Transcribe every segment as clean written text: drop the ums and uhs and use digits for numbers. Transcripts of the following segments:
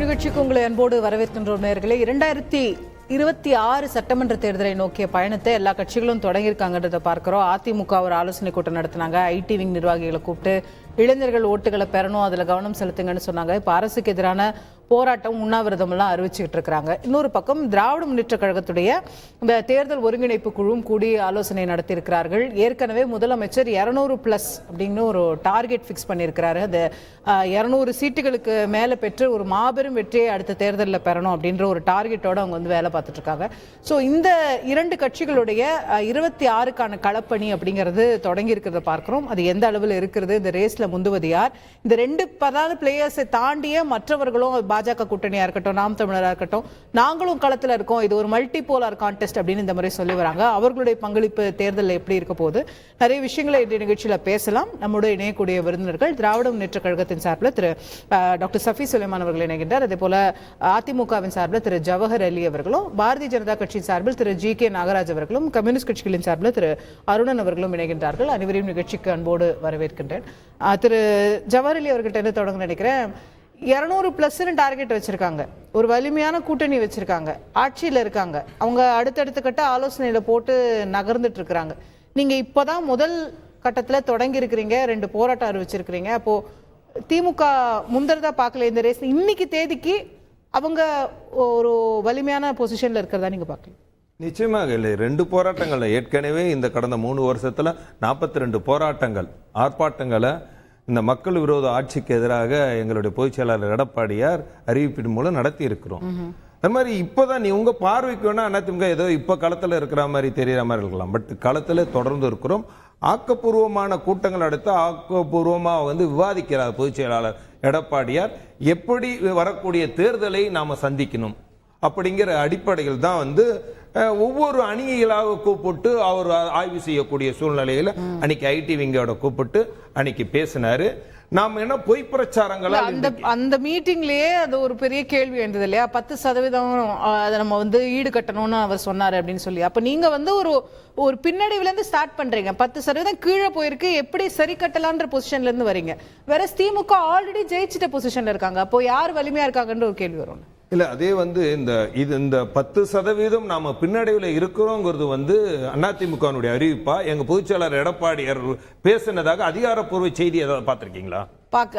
நிகழ்ச்சிக்கு உங்களை அன்போடு வரவேற்கின்றோம் நேயர்களே. 2026 சட்டமன்ற தேர்தலை நோக்கிய பயணத்தை எல்லா கட்சிகளும் தொடங்கியிருக்காங்கன்றதை பார்க்கிறோம். அதிமுக ஒரு ஆலோசனை கூட்டம் நடத்தினாங்க. ஐடி விங் நிர்வாகிகளை கூப்பிட்டு இளைஞர்கள் ஓட்டுகளை பெறணும், அதில் கவனம் செலுத்துங்கன்னு சொன்னாங்க. இப்போ அரசுக்கு எதிரான போராட்டம், உண்ணாவிரதம் எல்லாம் அறிவிச்சுக்கிட்டு இருக்கிறாங்க. இன்னொரு பக்கம் திராவிட முன்னேற்ற கழகத்துடைய இந்த தேர்தல் ஒருங்கிணைப்பு குழுவும் கூடி ஆலோசனை நடத்தியிருக்கிறார்கள். ஏற்கனவே முதலமைச்சர் 200+ அப்படின்னு ஒரு டார்கெட் ஃபிக்ஸ் பண்ணியிருக்கிறாரு. அந்த 200 சீட்டுகளுக்கு மேலே பெற்று ஒரு மாபெரும் வெற்றியை அடுத்த தேர்தலில் பெறணும் அப்படின்ற ஒரு டார்கெட்டோட அவங்க வந்து வேலை பார்த்துட்டு இருக்காங்க. ஸோ இந்த இரண்டு கட்சிகளுடைய 26க்கான களப்பணி அப்படிங்கிறது தொடங்கி இருக்கிறத பார்க்கிறோம். அது எந்த அளவில் இருக்கிறது, இந்த ரேஸ்ல முந்துவது யார், இந்த ரெண்டு பிரதான பிளேயர்ஸை தாண்டிய மற்றவர்களும் பாஜக கூட்டணியா இருக்கட்டும், நாம் தமிழரா இருக்கட்டும், நாங்களும் களத்தில் இருக்கோம், இது ஒரு மல்டி போலார் கான்டெஸ்ட் அப்படின்னு இந்த முறை சொல்லி வராங்க. அவர்களுடைய பங்களிப்பு தேர்தலில் எப்படி இருக்க போகுது, நிறைய விஷயங்களை இந்த நிகழ்ச்சியில் பேசலாம். நம்முடைய இணையக்கூடிய விருந்தினர்கள் திராவிட முன்னேற்ற கழகத்தின் சார்பில் திரு டாக்டர் சஃபி சுலைமான் அவர்கள் இணைகின்றார். அதே போல அதிமுகவின் சார்பில் திரு ஜவஹர் அலி அவர்களும், பாரதிய ஜனதா கட்சியின் சார்பில் திரு ஜி.கே. நாகராஜ் அவர்களும், கம்யூனிஸ்ட் கட்சிகளின் சார்பில் திரு அருணன் அவர்களும் இணைகின்றார்கள். அனைவரையும் நிகழ்ச்சிக்கு அன்போடு வரவேற்கின்றேன். திரு ஜவஹர் அலி அவர்கிட்ட என்ன தொடங்க நினைக்கிறேன். 200+ டார்கெட் வச்சிருக்காங்க, ஒரு வலிமையான கூட்டணி வச்சிருக்காங்க, ஆட்சியில் இருக்காங்க, அவங்க அடுத்தடுத்த கட்ட ஆலோசனையில போட்டு நகர்ந்துட்டு இருக்கிறாங்க. நீங்க இப்போதான் முதல் கட்டத்தில் தொடங்கி இருக்கிறீங்க, 2 போராட்டம் அறிவிச்சிருக்கிறீங்க. அப்போ திமுக முந்தரதா பார்க்கல இந்த ரேஸ், இன்னைக்கு தேதிக்கு அவங்க ஒரு வலிமையான பொசிஷன்ல இருக்கிறதா நீங்க பார்க்கல? நிச்சயமாக இல்லை. 2 போராட்டங்கள் ஏற்கனவே இந்த கடந்த 3 வருஷத்துல 42 போராட்டங்கள், ஆர்ப்பாட்டங்களை இந்த மக்கள் விரோத ஆட்சிக்கு எதிராக எங்களுடைய பொதுச் செயலாளர் எடப்பாடியார் அறிவிப்பின் மூலம் நடத்தி இருக்கிறோம். அது மாதிரி இப்போதான் நீ உங்க பார்வைக்கு வேணா அதிமுக ஏதோ இப்ப களத்துல இருக்கிற மாதிரி தெரியற மாதிரி இருக்கலாம். பட் களத்துல தொடர்ந்து இருக்கிறோம். ஆக்கப்பூர்வமான கூட்டங்கள் அடுத்து ஆக்கப்பூர்வமா விவாதிக்கிறார் பொதுச் செயலாளர் எடப்பாடியார். எப்படி வரக்கூடிய தேர்தலை நாம சந்திக்கணும் அப்படிங்கிற அடிப்படையில் தான் ஒவ்வொரு அணிகளாக கூப்பிட்டு அவர் ஆய்வு செய்யக்கூடிய சூழ்நிலையில அன்னைக்கு ஐடி விங்கோட கூப்பிட்டு அன்னைக்கு பேசினாரு. நாம என்ன பொய் பிரச்சாரங்களா அந்த மீட்டிங்லயே அது ஒரு பெரிய கேள்வி எழுந்தது இல்லையா, 10% அதை நம்ம ஈடு கட்டணும்னு அவர் சொன்னாரு அப்படின்னு சொல்லி. அப்ப நீங்க ஒரு பின்னடைவுல இருந்து ஸ்டார்ட் பண்றீங்க, 10% கீழே போயிருக்கு, எப்படி சரி கட்டலான்ற பொசிஷன்ல இருந்து வரீங்க. வேற திமுக ஆல்ரெடி ஜெயிச்சிட்ட பொசிஷன்ல இருக்காங்க. அப்போ யார் வலிமையா இருக்காங்கன்ற ஒரு கேள்வி வரும் இல்ல. அதே இந்த 10% நாம பின்னடைவுல இருக்கிறோங்கிறது அதிமுகனுடைய அறிவிப்பா எங்க பொதுச்செயலாளர் எடப்பாடியார் பேசினதாக அதிகாரப்பூர்வ செய்தி ஏதாவது பார்த்திருக்கீங்களா?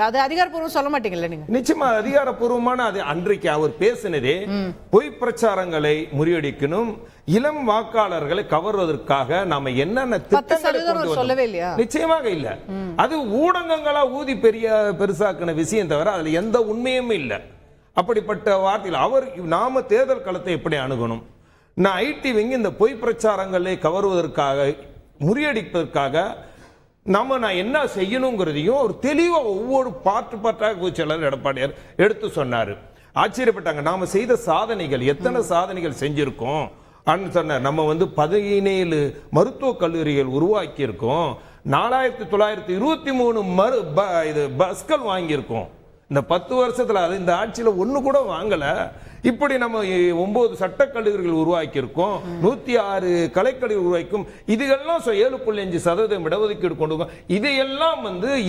அது அதிகாரப்பூர்வம் சொல்ல மாட்டீங்கல்ல நீங்க? நிச்சயமா அதிகாரப்பூர்வமான அது அன்றைக்கு அவர் பேசினதே பொய் பிரச்சாரங்களை முறியடிக்கணும், இளம் வாக்காளர்களை கவர்வதற்காக நாம என்னென்ன திட்டங்களை சொல்லவே இல்லையா? நிச்சயமாக இல்ல. அது ஊடகங்களா ஊதி பெருசாக்கின விஷயம் தவிர அதுல எந்த உண்மையும் இல்லை. அப்படிப்பட்ட வார்த்தையில் அவர் நாம தேர்தல் களத்தை எப்படி அணுகணும், நான் ஐடி விங் இந்த பொய் பிரச்சாரங்களை கவருவதற்காக முறியடிப்பதற்காக நான் என்ன செய்யணுங்கிறதையும் ஒரு தெளிவா ஒவ்வொரு பார்ட்டாக பொதுச்செயலாளர் எடப்பாடியார் எடுத்து சொன்னாரு. ஆச்சரியப்பட்டாங்க. நாம செய்த சாதனைகள், எத்தனை சாதனைகள் செஞ்சிருக்கோம் சொன்னார். நம்ம 17 மருத்துவக் கல்லூரிகள் உருவாக்கி இருக்கோம், 4923 பஸ்கள் வாங்கியிருக்கோம் இந்த 10 வருஷத்துல. அது இந்த ஆட்சியில ஒண்ணு கூட வாங்கல. இப்படி நம்ம 9 சட்டக்கல்லூரிகள் உருவாக்கி இருக்கோம், 106 கலைக்கல்லூரி உருவாக்கும். இதுகெல்லாம் 7.5% இடஒதுக்கீடு கொண்டு இதையெல்லாம்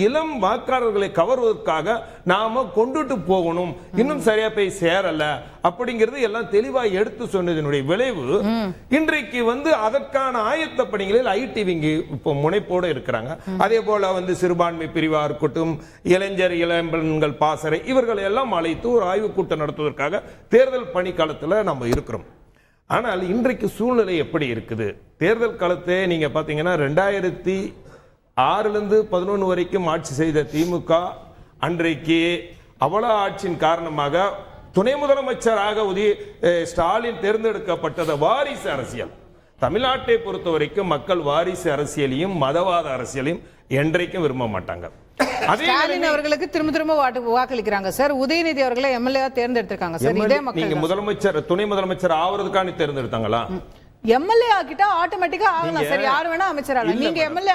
இளம் வாக்காளர்களை கவர்வதற்காக நாம கொண்டுட்டு போகணும், இன்னும் சரியா போய் சேரல அப்படிங்கிறது எல்லாம் தெளிவா எடுத்து சொன்னதனுடைய விளைவு இன்றைக்கு அதற்கான ஆயத்த பணிகளில் ஐடி விங்கி இப்போ முனைப்போடு இருக்கிறாங்க. அதே போல சிறுபான்மை பிரிவா இருக்கட்டும், இளைஞர் இளம்பெண்கள் பாசறை, இவர்கள் எல்லாம் அழைத்து ஒரு ஆய்வு கூட்டம் நடத்துவதற்காக தேர்தல் பணி காலத்துல நம்ம இருக்கிறோம். ஆனால் இன்றைக்கு சூழ்நிலை எப்படி இருக்குது? தேர்தல் காலத்தை நீங்க பாத்தீங்கன்னா 2006 11 வரைக்கும் ஆட்சி செய்த திமுக அன்றைக்கு அவல ஆட்சியின் காரணமாக துணை முதலமைச்சராக ஸ்டாலின் தேர்ந்தெடுக்கப்பட்டது வாரிசு அரசியல். தமிழ்நாட்டை பொறுத்த வரைக்கும் மக்கள் வாரிசு அரசியலையும் மதவாத அரசியலையும் என்றைக்கும் விரும்ப மாட்டாங்க. ஸ்டாலின் அவர்களுக்கு திரும்ப வாக்களிக்கிறாங்க சார். உதயநிதி அவர்களை எம்எல்ஏ தேர்ந்தெடுத்திருக்காங்க சார். இதே மக்கள் நீங்க முதலமைச்சர் துணை முதலமைச்சர் ஆவறதுக்கான தேர்ந்தெடுத்தாங்களா? எம்எல்ஏ ஆகிட்டா ஆட்டோமேட்டிக்கா ஆகலாம் சார், யார் வேணா அமைச்சர் ஆகலாம். நீங்க எம்எல்ஏ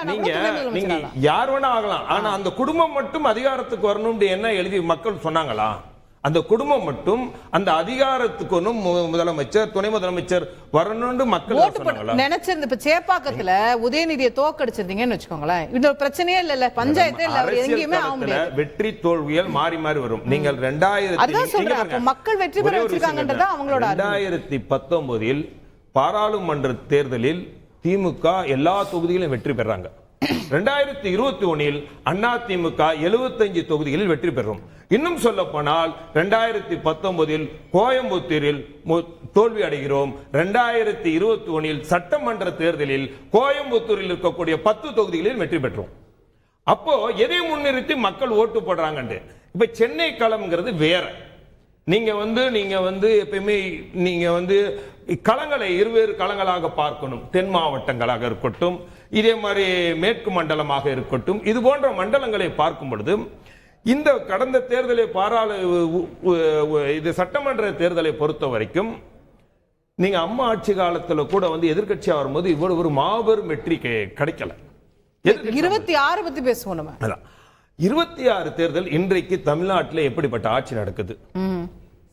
யார் வேணா ஆகலாம். ஆனா அந்த குடும்பம் மட்டும் அதிகாரத்துக்கு வரணும்னு என்ன எழுதி மக்கள் சொன்னாங்களா? அந்த குடும்பம் மட்டும் அந்த அதிகாரத்துக்கு ஒன்றும் முதலமைச்சர் துணை முதலமைச்சர் வரணும்னு மக்கள் சொன்னாங்களா? நினைச்சிருந்து இப்ப சேப்பாக்கத்துல உதயநிதியை தோக்கடிச்சிருந்தீங்கன்னு வச்சுக்கோங்களேன், இந்த ஒரு பிரச்சனையே இல்ல, பஞ்சாயத்தே இல்ல, அவர் எங்கேயுமே ஆக முடியாது. வெற்றி தோல்விகள் மாறி மாறி வரும். நீங்கள் மக்கள் வெற்றி பெற வச்சிருக்காங்கன்றத அவங்களோட 2019 பாராளுமன்ற தேர்தலில் திமுக எல்லா தொகுதிகளிலும் வெற்றி பெறாங்க. 2021 அதிமுக 75 தொகுதிகளில் வெற்றி பெறும். இன்னும் சொல்ல போனால் 2019 கோயம்புத்தூரில் தோல்வி அடைகிறோம். 2021 சட்டமன்ற தேர்தலில் கோயம்புத்தூரில் இருக்கக்கூடிய 10 தொகுதிகளில் வெற்றி பெற்றோம். அப்போ எதை முன்னிறுத்தி மக்கள் ஓட்டு போடுறாங்க? இப்ப சென்னை களம்ங்கிறது வேற. நீங்க எப்பயுமே நீங்க களங்களை இருவேறு களங்களாக பார்க்கணும். தென் மாவட்டங்களாக இருக்கட்டும், இதே மாதிரி மேற்கு மண்டலமாக இருக்கட்டும், இது போன்ற மண்டலங்களை பார்க்கும் பொழுது இந்த கடந்த தேர்தலை இது சட்டமன்ற தேர்தலை பொறுத்த வரைக்கும் நீங்க அம்மா ஆட்சி காலத்துல கூட எதிர்க்கட்சியா வரும்போது இவ்வளவு ஒரு மாபெரும் வெற்றி கிடைக்கல. 26 பத்தி பேசுவோம் நம்ம. 26 தேர்தல் இன்றைக்கு தமிழ்நாட்டில் எப்படிப்பட்ட ஆட்சி நடக்குது?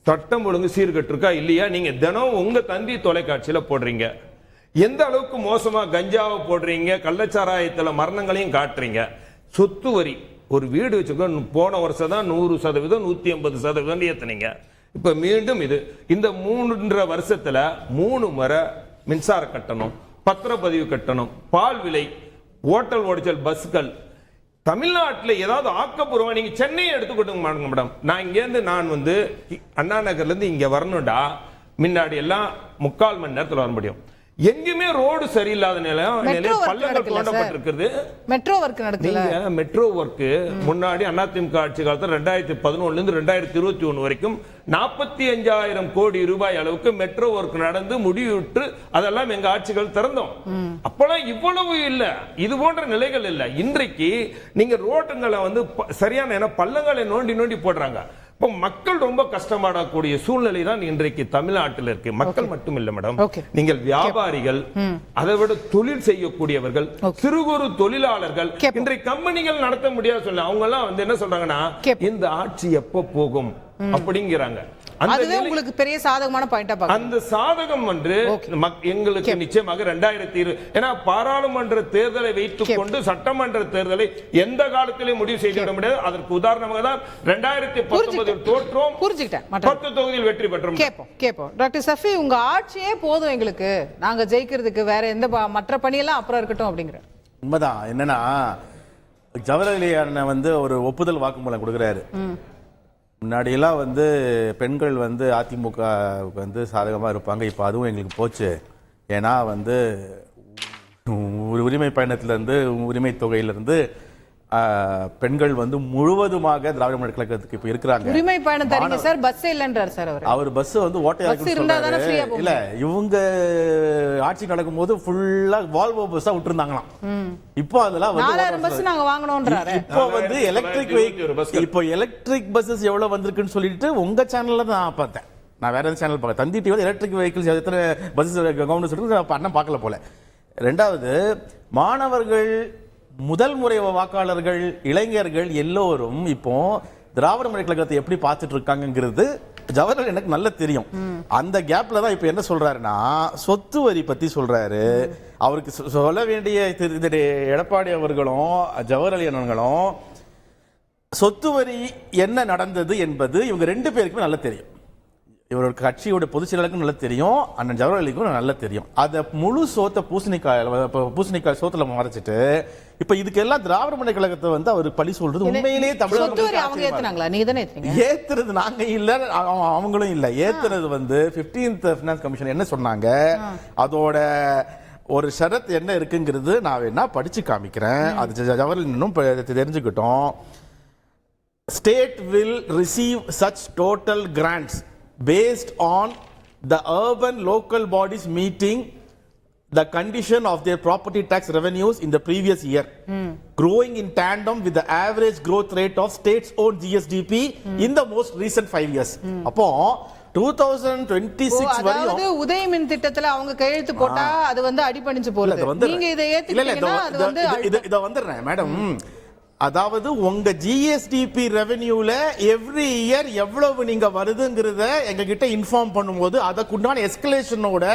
சட்டம் ஒழுங்கு சீர்கட்டு இருக்கா இல்லையா? நீங்க தினம் உங்க தந்தி தொலைக்காட்சியில போடுறீங்க. எந்த அளவுக்கு மோசமா கஞ்சாவை போடுறீங்க, கள்ளச்சாராயத்துல மரணங்களையும் காட்டுறீங்க. சொத்து வரி ஒரு வீடு வச்சுக்கோ, போன வருஷம் தான் 100%, 150% ஏத்துனீங்க. இப்ப மீண்டும் இந்த 3.5 வருஷத்துல 3 முறை மின்சார கட்டணம், பத்திரப்பதிவு கட்டணம், பால் விலை, ஓட்டல் ஓடிச்சல் பஸ்கள். தமிழ்நாட்டில் ஏதாவது ஆக்கப்பூர்வமா நீங்க சென்னையை எடுத்துக்கிட்டு மேடம். நான் அண்ணா நகர்ல இருந்து இங்க வரணும்டா, முன்னாடி எல்லாம் 3/4 மணி நேரத்தில் வர முடியும். எங்குமே ரோடு சரியில்லாத நிலையம் பள்ளங்கள் தோண்டப்பட்டிருக்கிறது. மெட்ரோ ஒர்க் நடக்கல. மெட்ரோ ஒர்க் முன்னாடி அதிமுக ஆட்சி காலத்தில் 2011 இருந்து 2021 வரைக்கும் 45,000 கோடி ரூபாய் அளவுக்கு மெட்ரோ ஒர்க் நடந்து முடிவுற்று அதெல்லாம் எங்க ஆட்சிகள் திறந்தோம். அப்பெல்லாம் இவ்வளவு இல்ல, இது போன்ற நிலைகள் இல்ல. இன்றைக்கு நீங்க ரோட்டுங்களை சரியான பள்ளங்களை நோண்டி நோண்டி போடுறாங்க. இப்போ மக்கள் ரொம்ப கஷ்டப்படக்கூடிய சூழ்நிலை தான் இன்றைக்கு தமிழ்நாட்டில் இருக்கு. மக்கள் மட்டும் இல்ல மேடம், நீங்கள் வியாபாரிகள், அதை விட தொழில் செய்யக்கூடியவர்கள், சிறு குறு தொழிலாளர்கள், இன்றைக்கு கம்பெனிகள் நடத்த முடியாது சொல்ல. அவங்க எல்லாம் என்ன சொல்றாங்கன்னா, இந்த ஆட்சி எப்ப போகும் அப்படிங்கிறாங்க. அதுவே உங்களுக்கு பெரிய சாதகமான பாயிண்டா பாருங்க. அந்த சாதகம் எங்களுக்கு நிச்சயமாக 2020 ஏன்னா பாராளுமன்ற தேர்தலை வைத்துக் கொண்டு சட்டமன்ற தேர்தலை எந்த காலத்திலே முடிவு செய்துவிட முடியாது. அதற்கு உதாரணமாக தான் 2019 தோற்றோம், 10 தொகுதியில் வெற்றி பெற்றோம். கேப்போம் டாக்டர் சஃபி, உங்க ஆட்சியே போதும் எங்களுக்கு, நாங்க ஜெயிக்கிறதுக்கு வேற எந்த மற்ற பணியெல்லாம் அப்புறம் இருக்கட்டும் அப்படிங்கிற உண்மைதான். என்னன்னா ஜவஹர்லால் அண்ணன் ஒரு ஒப்புதல் வாக்குமூலம் கொடுக்கிறாரு. முன்னாடியெல்லாம் பெண்கள் அதிமுக சாதகமாக இருப்பாங்க, இப்போ அதுவும் எங்களுக்கு போச்சு. ஏன்னா உரிமை பயணத்திலிருந்து உரிமை தொகையிலிருந்து பெண்கள் முழுவதுமாக திராவிட முன்னேற்ற கழகத்துக்கு இப்ப இருக்கிறாங்க. உரிமை பயணம் தரீங்க சார், பஸ் இல்லன்றார் சார் அவர் பஸ் ஓட்டையா இருக்கு. இல்ல இவங்க ஆட்சி நடக்கும்போது ஃபுல்லா வால்வோ பஸ்ஸா விட்டுருந்தாங்களாம். இப்போ அதெல்லாம் 4000 பஸ் நாங்க வாங்கணும்ன்றாரு. இப்போ எலக்ட்ரிக் வெஹிக்கிள், இப்போ எலக்ட்ரிக் பஸ்ஸஸ் எவ்வளவு வந்திருக்குன்னு சொல்லிட்டு உங்க சேனல்ல தான் நான் பார்த்தேன். நான் வேற சேனல் பார்க்க தந்தி டிவி எலக்ட்ரிக் வெஹிக்கிள்ஸ் எத்தனை பஸ்ஸஸ் கவர்மெண்ட் சொல்லிட்டு அண்ணன் பார்க்கல போல. ரெண்டாவது, மாணவர்கள், முதல் முறை வாக்காளர்கள், இளைஞர்கள் எல்லோரும் இப்போ திராவிட முன்னேற்ற கழகத்தை எப்படி பார்த்துட்டு இருக்காங்கிறது ஜவஹர்லால் எனக்கு நல்ல தெரியும். அந்த கேப்ல தான் இப்ப என்ன சொல்றாருன்னா, சொத்து வரி பத்தி சொல்றாரு. அவருக்கு சொல்ல வேண்டிய எடப்பாடி அவர்களும் ஜவஹர்லால் அண்ணனும் சொத்து வரி என்ன நடந்தது என்பது இவங்க ரெண்டு பேருக்குமே நல்லா தெரியும். இவரோட கட்சியோட பொதுச் செயலாளருக்கும் நல்லா தெரியும், அண்ணன் ஜவஹர்லாலுக்கும் நல்லா தெரியும். அதை முழு சோத்தை பூசணிக்காய் சோத்துல மறைச்சிட்டு இப்ப இதுக்கெல்லாம் திராவிட முன்னேற்ற கழகத்தை அவர் பழி சொல்றது உண்மையிலேயே ஏத்துறது நாங்க இல்ல, அவங்களும் இல்ல. ஏத்துறது 15th ஃபினான்ஸ் கமிஷன் என்ன சொன்னாங்க, அதோட ஒரு ஷரத் என்ன இருக்குங்கிறது நான் வேணா படிச்சு காமிக்கிறேன். அது ஜவஹர்லால் இன்னும் தெரிஞ்சுக்கிட்டோம். State will receive such total grants based on the urban local bodies meeting the condition of their property tax revenues in the previous year, growing in tandem with the average growth rate of states owned GSDP in the most recent 5 years. அப்போ 2026 வரையும் உதயமின் திட்டத்துல அவங்க கையெழுத்து போட்டா அது அடிபணிஞ்சு போறது. நீங்க இதை ஏத்துக்கிட்டீங்கன்னா அது இத வந்துறேன் மேடம். அதாவது உங்க ஜிஎஸ்டிபி ரெவென்யூல எவ்ரி இயர் எவ்வளவு நீங்க வருதுங்கிறத எங்க கிட்ட இன்ஃபார்ம் பண்ணும்போது அதற்குண்டான எஸ்கலேஷனோட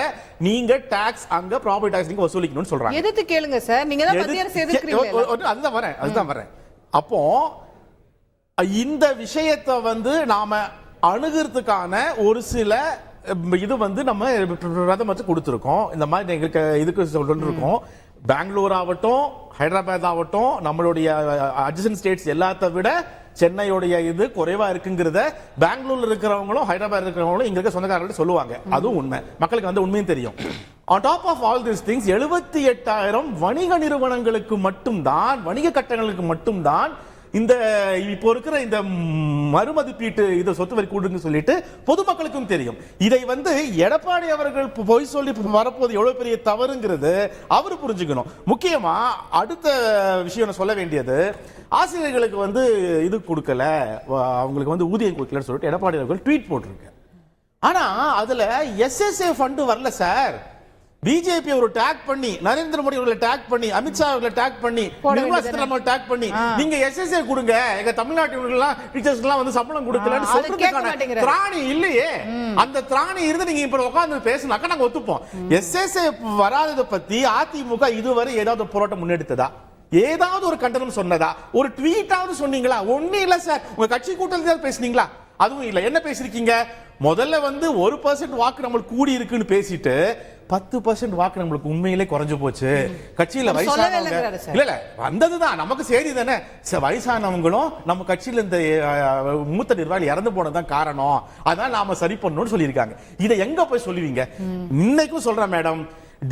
நீங்க டாக்ஸ் அங்க ப்ராப்பர்ட்டி டாக்ஸ் நீங்க வசூலிக்கணும்னு சொல்றாங்க. எதுக்கு கேளுங்க சார், நீங்க தான் மத்திய அரசு எதிர்க்கிறீங்க. அதுதான் வரேன். அப்போ இந்த விஷயத்தை நாம அணுகிறதுக்கான ஒரு சில இது நம்ம பிரதமருக்கு கொடுத்திருக்கோம். இந்த மாதிரி எங்களுக்கு இதுக்கு சொல்லிருக்கோம். பெங்களூர் ஆகட்டும், ஹைதராபாத் ஆகட்டும், நம்மளுடைய அட்ஜசன்ட் ஸ்டேட்ஸ் எல்லாத்த விட சென்னையுடைய இது குறைவா இருக்குங்கிறத பெங்களூர்ல இருக்கிறவங்களும் ஹைதராபாத் இருக்கிறவங்களும் இங்க இருக்க சொந்தக்காரர்கள் சொல்லுவாங்க. அதுவும் உண்மை, மக்களுக்கு உண்மையும் தெரியும். On top of all these things 78,000 வணிக நிறுவனங்களுக்கு மட்டும்தான், வணிக கட்டணங்களுக்கு மட்டும்தான் இந்த இப்போ இருக்கிற இந்த மறுமதிப்பீட்டு இது சொத்து வரி கூடுன்னு சொல்லிட்டு பொதுமக்களுக்கும் தெரியும். இதை எடப்பாடி அவர்கள் போய் சொல்லி வரப்போது எவ்வளவு பெரிய தவறுங்கிறது அவரு புரிஞ்சுக்கணும். முக்கியமா அடுத்த விஷயம் சொல்ல வேண்டியது, ஆசிரியர்களுக்கு இது கொடுக்கல, அவங்களுக்கு ஊதியம் கொடுக்கலன்னு சொல்லிட்டு எடப்பாடி அவர்கள் ட்வீட் போட்டிருக்காரு. ஆனா அதுல SSA ஃபண்ட் வரல சார். பிஜேபி ஒரு டாக் பண்ணி, நரேந்திர மோடி அவர்களை டாக் பண்ணி, அமித்ஷா அவர்களை டாக் பண்ணி, நிர்மலா சீதாராமன் டாக் பண்ணி, நீங்க SSA கொடுங்க, எங்க தமிழ்நாட்டிலாம் டீச்சர்ஸ்க்குலாம் சம்பளம் கொடுக்கலன்னு சொல்றதுக்கான திராணி இல்லையே. அந்த திராணி இருந்து நீங்க இப்ப உட்கார்ந்து பேசினாக்கா நாங்க ஒத்துப்போம். SSA வராததை பத்தி அதிமுக இதுவரை ஏதாவது போராட்டம் முன்னெடுத்ததா, ஏதாவது ஒரு கண்டனம் சொன்னதா, ஒரு ட்வீட்டாவது சொன்னீங்களா? ஒண்ணு இல்ல சார். உங்க கட்சி கூட்டத்தில் பேசுனீங்களா? அதுவும் இல்ல. என்ன பேசிருக்கீங்க? முதல்ல 1% வாக்கு நம்மளுக்கு கூடி இருக்குன்னு பேசிட்டு 10% வாக்கு நம்மளுக்கு உண்மையிலே குறைஞ்சு போச்சு. கட்சியில வயசானவங்க இல்ல வந்ததுதான் நமக்கு செய்தி தானே. வயசானவங்களும் நம்ம கட்சியில இந்த மூத்த நிர்வாகி இறந்து போனதுதான் காரணம், அதனால நாம சரி பண்ணணும்னு சொல்லியிருக்காங்க. இதை எங்க போய் சொல்லுவீங்க? இன்னைக்கும் சொல்றேன் madam,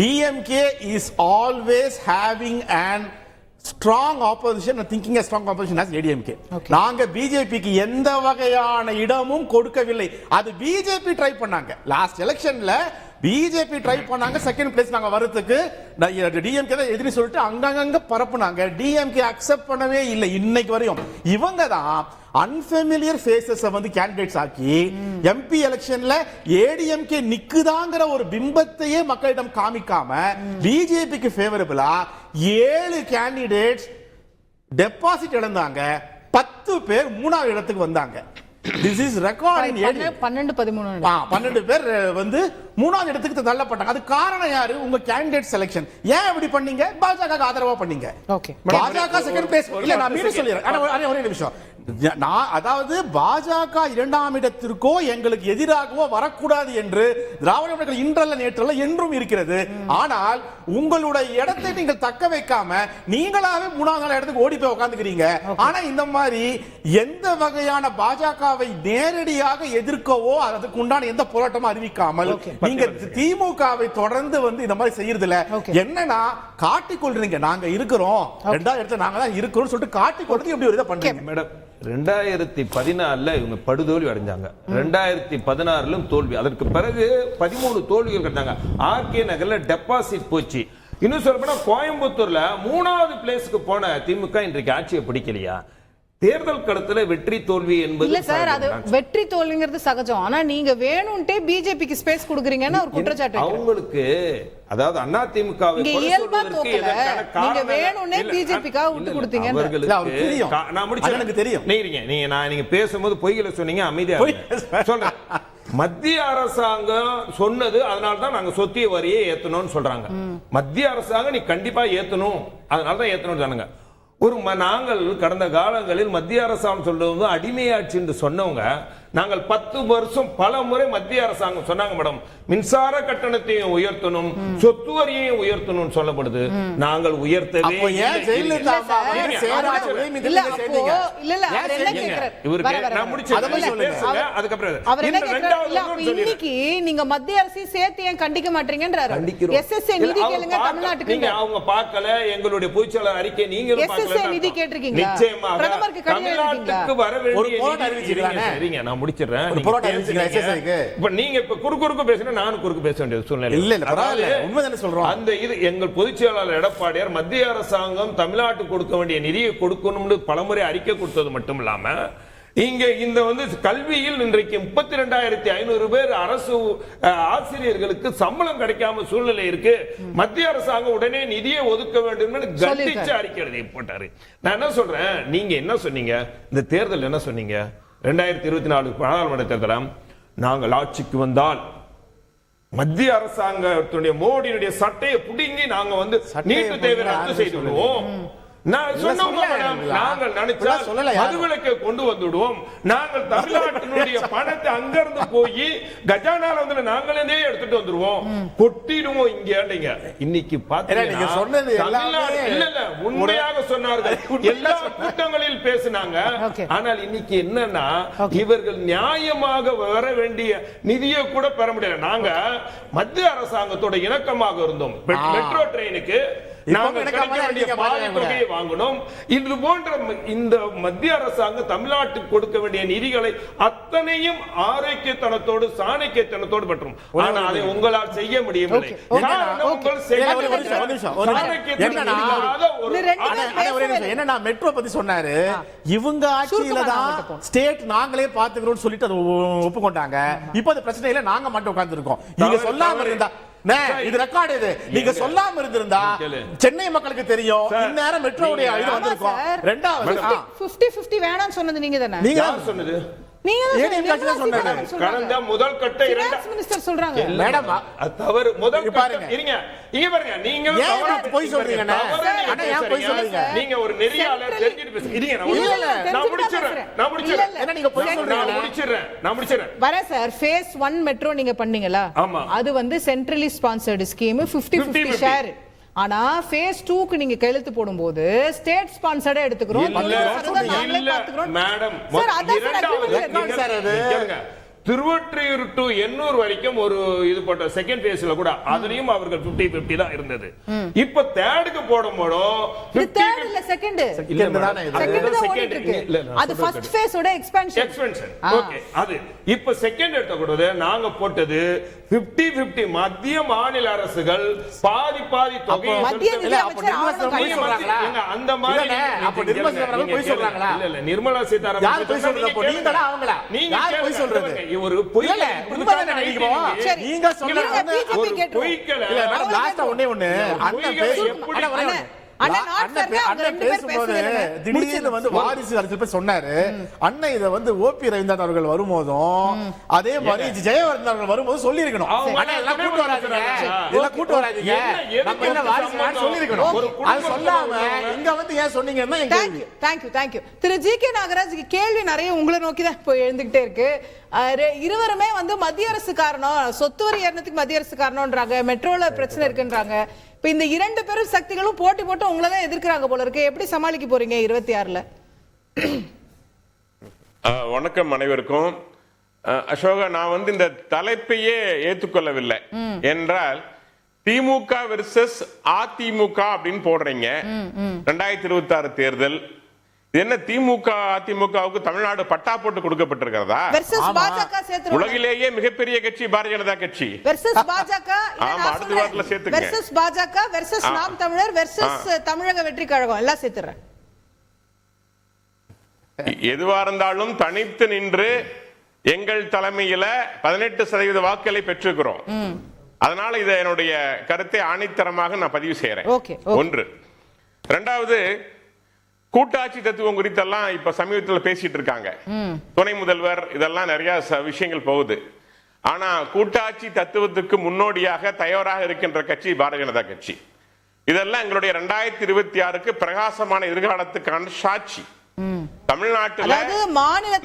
DMK is always having an strong opposition and thinking a strong opposition as ADMK. நாங்க பிஜேபிக்கு எந்த வகையான இடமும் கொடுக்கவில்லை. அது பிஜேபி ட்ரை பண்ணாங்க. லாஸ்ட் எலெக்ஷன்ல பிஜேபி ட்ரை பண்ணாங்க செகண்ட் பிளேஸ் நாங்க வரதுக்கு. டிஎம்கே தான் எதிரி சொல்லிட்டு அங்கங்க பரப்புனாங்க. டிஎம்கே அக்செப்ட் பண்ணவே இல்லை இன்னைக்கு வரையும். இவங்க தான் அன்ஃபெமிலியர் ஃபேஸஸ் கேண்டிடேட்ஸ் ஆக்கி எம்பி எலெக்ஷன்ல ஏடிஎம்கே நிக்குதாங்கிற ஒரு பிம்பத்தையே மக்களிடம் காமிக்காம பிஜேபிக்கு ஃபேவரபிளா 7 கேண்டிடேட்ஸ் டெபாசிட் இழந்தாங்க. 10 பேர் 3வது இடத்துக்கு வந்தாங்க. This is record in 12 பேர் 3வது இடத்துக்கு தள்ளப்பட்டாங்க. அது காரணம் யாரு? உங்க கேண்டிடேட் செலக்ஷன். ஏன் இப்படி பண்ணீங்க? பாஜக ஆதரவா பண்ணீங்க. பாஜக செகண்ட் பிளேஸ் இல்ல. நான் மீண்டும் சொல்லிடுறேன் ஒரே நிமிஷம். அதாவது பாஜக 2ஆம் இடத்திற்கோ எங்களுக்கு எதிராகவோ வரக்கூடாது என்று திராவிட முன்னேற்ற இன்றல்ல நேற்றல்ல என்றும் இருக்கிறது. ஆனால் உங்களுடைய இடத்தை நீங்கள் தக்க வைக்காம நீங்களாவே 3வது இடத்துக்கு ஓடி போய் உட்கார்ந்துக்கிறீங்க. ஆனா இந்த மாதிரி எந்த வகையான பாஜகவை நேரடியாக எதிர்க்கவோ அதுக்கு உண்டான எந்த போராட்டமும் அறிவிக்காமல் நீங்க திமுகவை தொடர்ந்து இந்த மாதிரி செய்யறதுல என்னன்னா காட்டிக்கொள்றீங்க. நாங்க இருக்கிறோம், 2வது இடத்துல நாங்க தான் இருக்கிறோம் சொல்லிட்டு காட்டிக்கொள்றது எப்படி ஒரு இதை பண்றீங்க மேடம்? 2014 இவங்க படுதோல்வி அடைஞ்சாங்க. 2016 தோல்வி. அதற்கு பிறகு 13 தோல்விகள் கட்டாங்க. ஆர்கே நகர்ல டெபாசிட் போச்சு. இன்னும் சொல்ல போனா கோயம்புத்தூர்ல 3வது பிளேஸ்க்கு போன திமுக இன்றைக்கு ஆட்சியை பிடிக்கலையா? தேர்தல் களத்துல வெற்றி தோல்வி என்பது இல்ல சார். அது வெற்றி தோல்விங்கிறது சகஜம். ஆனா நீங்க வேணும்ட்டே பிஜேபிக்கு ஸ்பேஸ் கொடுக்குறீங்கன்னு ஒரு குற்றச்சாட்டு அவங்களுக்கு. அதாவது அதிமுக இயல்பா தோக்கல, நீங்க வேணும்னே பிஜேபிக்காக விட்டு கொடுத்தீங்க. நான் முடிச்சு எனக்கு தெரியும். நீங்க பேசும்போது பொய்களை சொன்னீங்க, அமைதியா சொல்றேன். மத்திய அரசாங்கம் சொன்னது, அதனால்தான் நாங்க சொத்திய வரியை ஏத்தணும்னு சொல்றாங்க. மத்திய அரசாங்கம் நீ கண்டிப்பா ஏத்தணும், அதனாலதான் ஏத்தணும்னு சொன்னாங்க. நாங்கள் கடந்த காலங்களில் மத்திய அரசாங்கம் சொல்றது அடிமையாட்சி என்று சொன்னவங்க, நாங்கள் 10 வருஷம் பல முறை மத்திய அரசாங்கம் சொன்னாங்க மேடம், மின்சார கட்டணத்தையும் உயர்த்தணும், சொத்து வரியையும் உயர்த்தணும் சொல்லப்படுது. நாங்கள் உயர்த்தவே இன்னைக்கு நீங்க மத்திய அரசையும் சேர்த்து ஏன் கண்டிக்க மாட்டீங்கன்றாரு. அவங்க பார்க்கல எங்களுடைய பொதுச்செயலாளர் அறிக்கை. நீங்க நிதி கேட்டிருக்கீங்களா? பிரதமருக்கு தமிழ்நாட்டுக்கு வர வேண்டிய நான் முடிச்சிடுறேன். நீங்க இப்ப குறுக்கு பேசினா நானும் குறுக்கு பேச வேண்டிய சூழ்நிலை இல்ல. அந்த இது எங்கள் பொதுச் செயலாளர் எடப்பாடியார் மத்திய அரசாங்கம் தமிழ்நாட்டுக்கு கொடுக்க வேண்டிய நிதியை கொடுக்கணும்னு பலமுறை அறிக்கை கொடுத்தது மட்டும் இல்லாம இங்க இந்த கல்வியில் இன்றைக்கு 32,500 பேர் அரசு ஆசிரியர்களுக்கு சம்பளம் கிடைக்காம சூழ்நிலை இருக்கு. மத்திய அரசாங்கம் உடனே நிதியை ஒதுக்க வேண்டும் கண்டிச்சு அறிக்கை போட்டாரு. நான் என்ன சொல்றேன், நீங்க என்ன சொன்னீங்க இந்த தேர்தல், என்ன சொன்னீங்க 2024 பாராளுமன்ற தேர்தலாம், நாங்கள் ஆட்சிக்கு வந்தால் மத்திய அரசாங்கத்துடைய மோடியுடைய சட்டையை புடுங்கி நாங்க நீட்டு தேர்வை ரத்து செய்து விடுவோம். நாங்கள் நினைச்சால் மதுவிலக்கை கொண்டு வந்துடுவோம். நாங்கள் தமிழ்நாட்டினுடைய பணத்தை அங்கிருந்து போய் கஜானால நாங்களே எடுத்துட்டு வந்துருவோம், கொட்டிடுவோம் இங்க. இன்னைக்கு உண்மையாக சொன்னார்கள், எல்லா கூட்டங்களில் பேசினாங்க. ஆனால் இன்னைக்கு என்னன்னா, இவர்கள் நியாயமாக வர வேண்டிய நிதியை கூட பெற முடியல. நாங்க மத்திய அரசாங்கத்தோட இணக்கமாக இருந்தோம். மெட்ரோ ட்ரெயினுக்கு வாங்கணும். இது போன்ற இந்த மத்திய அரசாங்கம் தமிழ்நாட்டுக்கு கொடுக்க வேண்டிய நிதிகளை அத்தனையும் ஆரோக்கியத்தனத்தோடு சாணக்கியத்தனத்தோடு பெற்றும். ஆனால் அதை உங்களால் செய்ய முடியவில்லை. என்னன்னா மெட்ரோ பத்தி சொன்னாரு, இவங்க ஆட்சியில தான் ஸ்டேட் நாங்களே பாத்துக்கிறோம் சொல்லிட்டு அதை ஒப்புக்கொண்டாங்க. இப்ப அந்த பிரச்சனை இல்ல, நாங்க மட்டும் உட்கார்ந்து இருக்கோம். நீங்க சொல்லாம இருந்தா இது ரெக்கார்ட், இது நீங்க சொல்லாம இருந்திருந்தா சென்னை மக்களுக்கு தெரியும், இந்நேரம் மெட்ரோவுடைய இது வந்திருக்கும். ரெண்டாவது 50-50 வேணாம்னு சொன்னது நீங்க தானே? நீங்க யார் சொன்னது? கடந்த முதல் கட்ட மினிஸ்டர் சொல்றாங்க மேடம், அது தவறு. முதல் பாருங்க, இருங்க இங்க பாருங்க, நீங்க போய் சொல்றீங்க. அண்ணா ஏன் போய் சொல்றீங்க? நீங்க ஒரு நெறியாளர் தெரிஞ்சிட்டு பேசுறீங்க. நான் முடிச்சிடுறேன். என்ன நீங்க போய் சொல்றீங்க? நான் முடிச்சிடுறேன். வர சார், ஃபேஸ் 1 மெட்ரோ நீங்க பண்ணீங்களா? அது சென்ட்ரலி ஸ்பான்சர்டு ஸ்கீம், 50-50 ஷேர். ஆனா ஃபேஸ் 2க்கு நீங்க கையெழுத்து போடும்போது ஸ்டேட் ஸ்பான்சர்டா எடுத்துக்கிறோம். மேடம், திருவொற்றியூர் டு எண்ணூர் வரைக்கும் ஒரு இது போட்ட செகண்ட் பேஸ்ல கூட அதுலயும் அவர்கள் 50-50 தான் இருந்தது. இப்ப தேர்டுக்கு போடும்போது தேர்ட் இல்ல செகண்ட் தானே, செகண்ட் தான் ஓடிட்டு இருக்கு. அது ஃபர்ஸ்ட் ஃபேஸோட எக்ஸ்பான்ஷன். ஓகே, அது இப்ப செகண்ட் எடுத்த கூடாது. நாங்க போட்டது 50-50. மத்திய மாநில அரசுகள் பாதி தொகை. அந்த மாதிரி இல்ல நிர்மலா சீதாராமன் நீங்க சொல்றது ஒரு பொய். நீங்க சொல்றது ஒண்ணு திடீர்னு வாரிசு அரசியல் சொன்னாரு. அண்ணன் இதை ஓபி ரவீந்திரன் அவர்கள் வரும்போதும் அதே மாதிரி ஜெயவர்தன் அவர்கள் வரும்போது சொல்லி இருக்கணும். கூட்டு வராதீங்க, நம்ம என்ன வாரிசு சொல்லி இருக்கணும். அது சொல்லாம இங்க ஏன் சொன்னீங்கன்னா தேங்க்யூ. திரு ஜி.கே. நாகராஜ், கேள்வி நிறைய உங்களை நோக்கி தான் இப்போ எழுந்துகிட்டே இருக்கு. இருவருமே மத்திய அரசு காரணம், சொத்து வரி ஏறினதுக்கு மத்திய அரசு காரணம்ன்றாங்க, மெட்ரோல பிரச்சனை இருக்குன்றாங்க. இப்ப இந்த இரண்டு பெரும் சக்திகளும் போட்டி போட்டு உங்களை தான் எதிர்க்கிறாங்க போல இருக்கு. எப்படி சமாளிக்க போறீங்க 26ல? வணக்கம் அனைவருக்கும். அசோகா, நான் இந்த தலைப்பையே ஏற்றுக்கொள்ளவில்லை. என்றால் திமுக வெர்சஸ் அதிமுக அப்படின்னு போடுறீங்க. 2026 தேர்தல் என்ன, திமுக அதிமுகவுக்கு தமிழ்நாடு பட்டா போட்டு கொடுக்கப்பட்டிருக்கிறதா? உலகிலேயே மிகப்பெரிய கட்சி பாரதிய ஜனதா கட்சி. ஆமா, அடுத்த வாரத்துல சேர்த்துங்க. வெர்சஸ் பாஜக வெர்சஸ் நாம் தமிழர் வெர்சஸ் தமிழக வெற்றி கழகம் எல்லாம் சேர்த்துறேன். எதுவா இருந்தாலும் தனித்து நின்று எங்கள் தலைமையில 18% வாக்குகளை பெற்றிருக்கிறோம். அதனால இதை என்னுடைய கருத்தை ஆணித்தரமாக நான் பதிவு செய்யறேன். ஒன்று. இரண்டாவது, கூட்டாட்சி தத்துவம் குறித்தெல்லாம் இப்ப சமீபத்தில் பேசிட்டு இருக்காங்க. துணை முதல்வர் இதெல்லாம் நிறைய விஷயங்கள் போகுது. ஆனா கூட்டாட்சி தத்துவத்துக்கு முன்னோடியாக தயாராக இருக்கின்ற கட்சி பாரதிய ஜனதா கட்சி. இதெல்லாம் எங்களுடைய 2026க்கு பிரகாசமான எதிர்காலத்துக்கான சாட்சி. தமிழ்நாட்டில்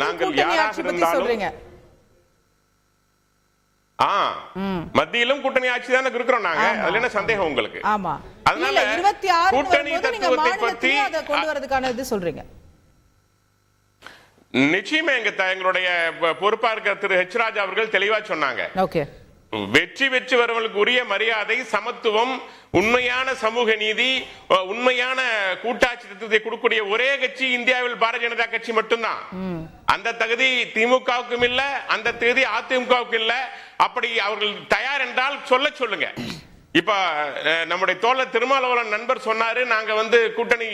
நாங்கள் யாராக இருந்தாலும் மத்தியிலும் கூட்டணி ஆட்சி தானே இருக்கிறோம் நாங்க. அதுல என்ன சந்தேகம் உங்களுக்கு? அதனால கூட்டணி தத்துவத்தை பத்தி கொண்டு வரதுக்கான இது சொல்றீங்க. நிச்சயமா எங்களுடைய பொறுப்பா இருக்கிற திரு ஹெச் ராஜா அவர்கள் தெளிவா சொன்னாங்க. வெற்றி பெற்று வருவர்களுக்கு உரிய மரியாதை, சமத்துவம், உண்மையான சமூக நீதி, உண்மையான கூட்டாட்சி தத்துவத்தை கொடுக்கக்கூடிய ஒரே கட்சி இந்தியாவில் பாரதிய ஜனதா கட்சி மட்டும்தான். அந்த தகுதி திமுகவுக்கும் இல்ல, அந்த தகுதி அதிமுகவுக்கும் இல்ல. அப்படி அவர்கள் தயார் என்றால் சொல்லுங்க. இப்ப நம்முடைய தோழர் திருமாவளவன் நண்பர் சொன்னாரு, நாங்க வந்து கூட்டணி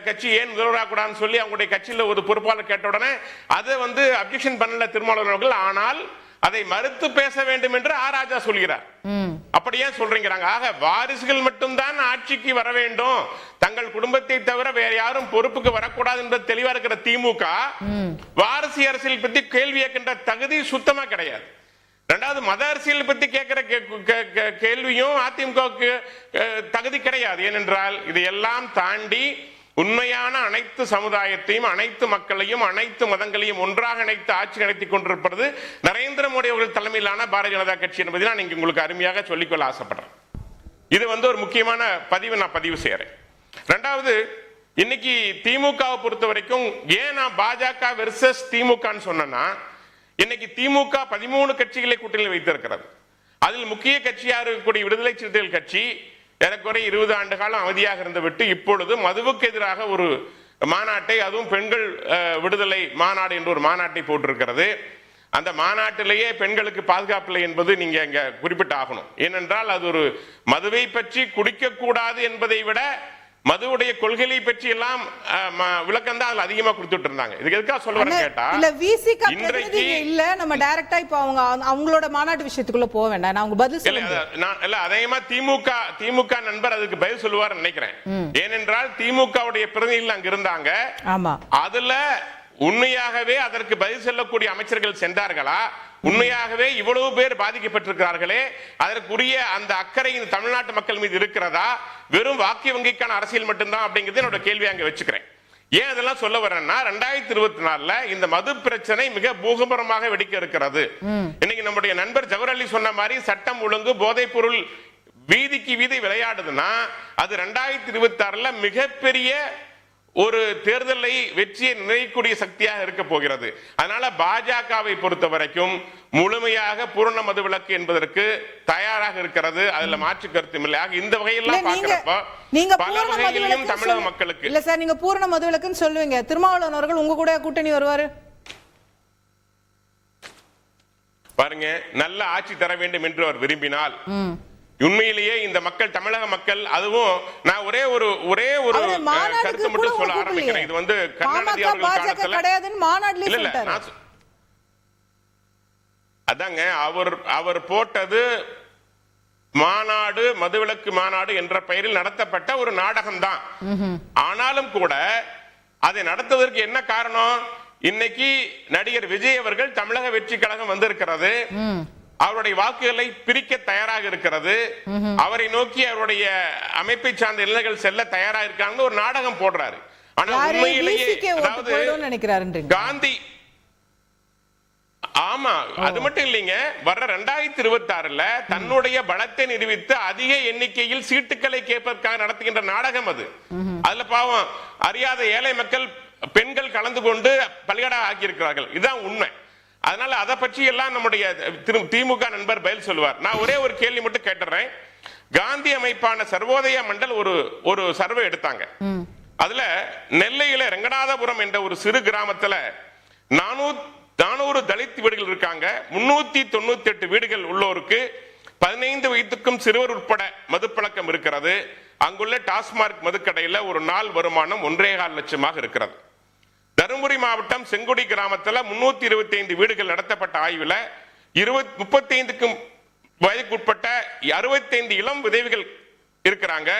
கட்சி ஏன் முதல்வராகக்கூடாதுன்னு சொல்லி அவங்களுடைய கட்சியில ஒரு பொறுப்பாளர் கேட்ட உடனே அதை வந்து அப்ஜெக்ஷன் பண்ணல திருமாவளவன் அவர்கள். ஆனால் அதை மறுத்து பேச வேண்டும் என்று ராஜா சொல்கிறார். அப்படி ஏன் சொல்றீங்க? ஆக வாரிசுகள் மட்டும்தான் ஆட்சிக்கு வர வேண்டும், தங்கள் குடும்பத்தை தவிர வேற யாரும் பொறுப்புக்கு வரக்கூடாது என்பது தெளிவா இருக்கிற திமுக வாரிசு அரசியல் பத்தி கேள்வி கேட்கின்ற தகுதி சுத்தமா கிடையாது. இரண்டாவது, மத அரசியல் பத்தி கேட்கிற கேள்வியும் அதிமுகவுக்கு தகுதி கிடையாது. ஏனென்றால் இதையெல்லாம் தாண்டி உண்மையான அனைத்து சமுதாயத்தையும், அனைத்து மக்களையும், அனைத்து மதங்களையும் ஒன்றாக இணைத்து ஆட்சி நடத்திக் கொண்டிருப்பது நரேந்திர மோடி அவர்கள் தலைமையிலான பாரதிய ஜனதா கட்சி என்பதை நான் இங்கு உங்களுக்கு அருமையாக சொல்லிக்கொள்ள ஆசைப்படுறேன். இது வந்து ஒரு முக்கியமான பதிவு நான் பதிவு செய்யறேன். இரண்டாவது, இன்னைக்கு திமுகவை பொறுத்த வரைக்கும் ஏன் நான் பாஜக வெர்சஸ் திமுகன்னு சொன்னா, இன்னைக்கு திமுக 13 கட்சிகளை கூட்டணியில் வைத்திருக்கிறது. அதில் முக்கிய கட்சியாக இருக்கக்கூடிய விடுதலை சிறுத்தைகள் கட்சி ஏறக்குறை 20 ஆண்டு காலம் அவதியாக இருந்து விட்டு இப்பொழுது மதுவுக்கு எதிராக ஒரு மாநாட்டை, அதுவும் பெண்கள் விடுதலை மாநாடு என்று ஒரு மாநாட்டை போட்டிருக்கிறது. அந்த மாநாட்டிலேயே பெண்களுக்கு பாதுகாப்பில்லை என்பது நீங்க இங்க குறிப்பிட்டு ஆகணும். ஏனென்றால் அது ஒரு மதுவை பற்றி குடிக்க கூடாது என்பதை விட மதுவுடைய கொள்கையை பற்றி எல்லாம் விளக்கம் தான் அதுல அதிகமா கொடுத்துட்டு இருந்தாங்க. இதுக்கு எதுக்காக சொல்ல வரேன் கேட்டா, இல்ல விசிக பிரதிநிதி இல்ல, நம்ம டைரக்டா இப்ப அவங்களோட மாநாட்டு விஷயத்துக்குள்ள போக வேண்டாம். நான் உங்க பதில் சொல்லுங்க. இல்ல அதேமா திமுக நண்பர் அதுக்கு பதில் சொல்லுவார் நினைக்கிறேன். ஏனென்றால் திமுகவுடைய பிரதிநிதிகள் அங்க இருந்தாங்க. ஆமா, அதுல உண்மையாகவே அதற்கு பதில் சொல்லக்கூடிய அமைச்சர்கள் சென்றார்களா? உண்மையாகவே இவ்வளவு பேர் பாதிக்கப்பட்டிருக்கிறார்களே, அதற்குரிய அந்த அக்கறை இந்த தமிழ்நாட்டு மக்கள் மீது இருக்கிறதா? வெறும் வாக்கு வங்கிக்கான அரசியல் மட்டும்தான் அப்படிங்கிறது என்னோட கேள்வி அங்க வச்சுக்கிறேன். ஏன் அதெல்லாம் சொல்ல வரேன்னா, 2024 இந்த மது பிரச்சனை மிக பூகம்பரமாக வெடிக்க இருக்கிறது. இன்னைக்கு நம்முடைய நண்பர் ஜவஹர் அலி சொன்ன மாதிரி சட்டம் ஒழுங்கு போதைப் பொருள் வீதிக்கு வீதி விளையாடுதுன்னா அது 2026 மிகப்பெரிய ஒரு தேர்தலை வெற்றியை நிர்ணயிக்கக்கூடிய சக்தியாக இருக்க போகிறது. அதனால பாஜகவை பொறுத்த வரைக்கும் முழுமையாக பூரண மது விலக்கு என்பதற்கு தயாராக இருக்கிறது. அதுல மாற்று கருத்தும் இல்லை. இந்த வகையெல்லாம் பார்க்கிறப்ப பல வகையிலும் தமிழக மக்களுக்கு இல்ல சார், நீங்க பூரண மது விலக்குன்னு சொல்லுவீங்க, திருமாவளவன் அவர்கள் உங்க கூட கூட்டணி வருவாரு பாருங்க. நல்ல ஆட்சி தர வேண்டும் என்று அவர் விரும்பினால் உண்மையிலேயே இந்த மக்கள், தமிழக மக்கள், அதுவும் நான் ஒரே ஒரு கருத்து மட்டும் சொல்ல ஆரம்பிக்கிறேன். இது வந்து கருணாநிதி அவர்கள் காலத்துல அதாங்க அவர் போட்டது மாநாடு, மதுவிலக்கு மாநாடு என்ற பெயரில் நடத்தப்பட்ட ஒரு நாடகம் தான். ஆனாலும் கூட அதை நடத்துவதற்கு என்ன காரணம்? இன்னைக்கு நடிகர் விஜய் அவர்கள் தமிழக வெற்றி கழகம் வந்திருக்கிறது, அவருடைய வாக்குகளை பிரிக்க தயாராக இருக்கிறது, அவரை நோக்கி அவருடைய அமைப்பை சார்ந்த இளைஞர்கள் செல்ல தயாராக இருக்காங்க, ஒரு நாடகம் போடுறாரு. ஆனா உண்மையிலேயே காந்தி, ஆமா, அது மட்டும் இல்லைங்க, வர்ற 2026 தன்னுடைய பலத்தை நிரூபித்து அதிக எண்ணிக்கையில் சீட்டுக்களை கேட்பதற்காக நடத்துகின்ற நாடகம் அது. அதுல பாவம் அறியாத ஏழை மக்கள், பெண்கள் கலந்து கொண்டு பலிகடா ஆக்கி இருக்கிறார்கள். இதுதான் உண்மை. அதனால அதை பற்றி எல்லாம் நம்முடைய திமுக நண்பர் பதில் சொல்லுவார். நான் ஒரே ஒரு கேள்வி மட்டும் கேட்டுறேன். காந்தி அமைப்பான சர்வோதய மண்டல் ஒரு சர்வே எடுத்தாங்க. அதுல நெல்லையில ரங்கநாதபுரம் என்ற ஒரு சிறு கிராமத்துல 400 தலித் வீடுகள் இருக்காங்க. 398 வீடுகள் உள்ளோருக்கு 15 வயதுக்கும் சிறுவர் உட்பட மதுப்பழக்கம் இருக்கிறது. அங்குள்ள டாஸ்மார்க் மதுக்கடையில் ஒரு நாள் வருமானம் 1.25 லட்சமாக இருக்கிறது. தருமபுரி மாவட்டம் செங்குடி கிராமத்தில் 325 வீடுகள் நடத்தப்பட்ட ஆய்வில் 35க்கும் வயதுக்குட்பட்ட 65 இளம் விதவைகள் இருக்கிறாங்க.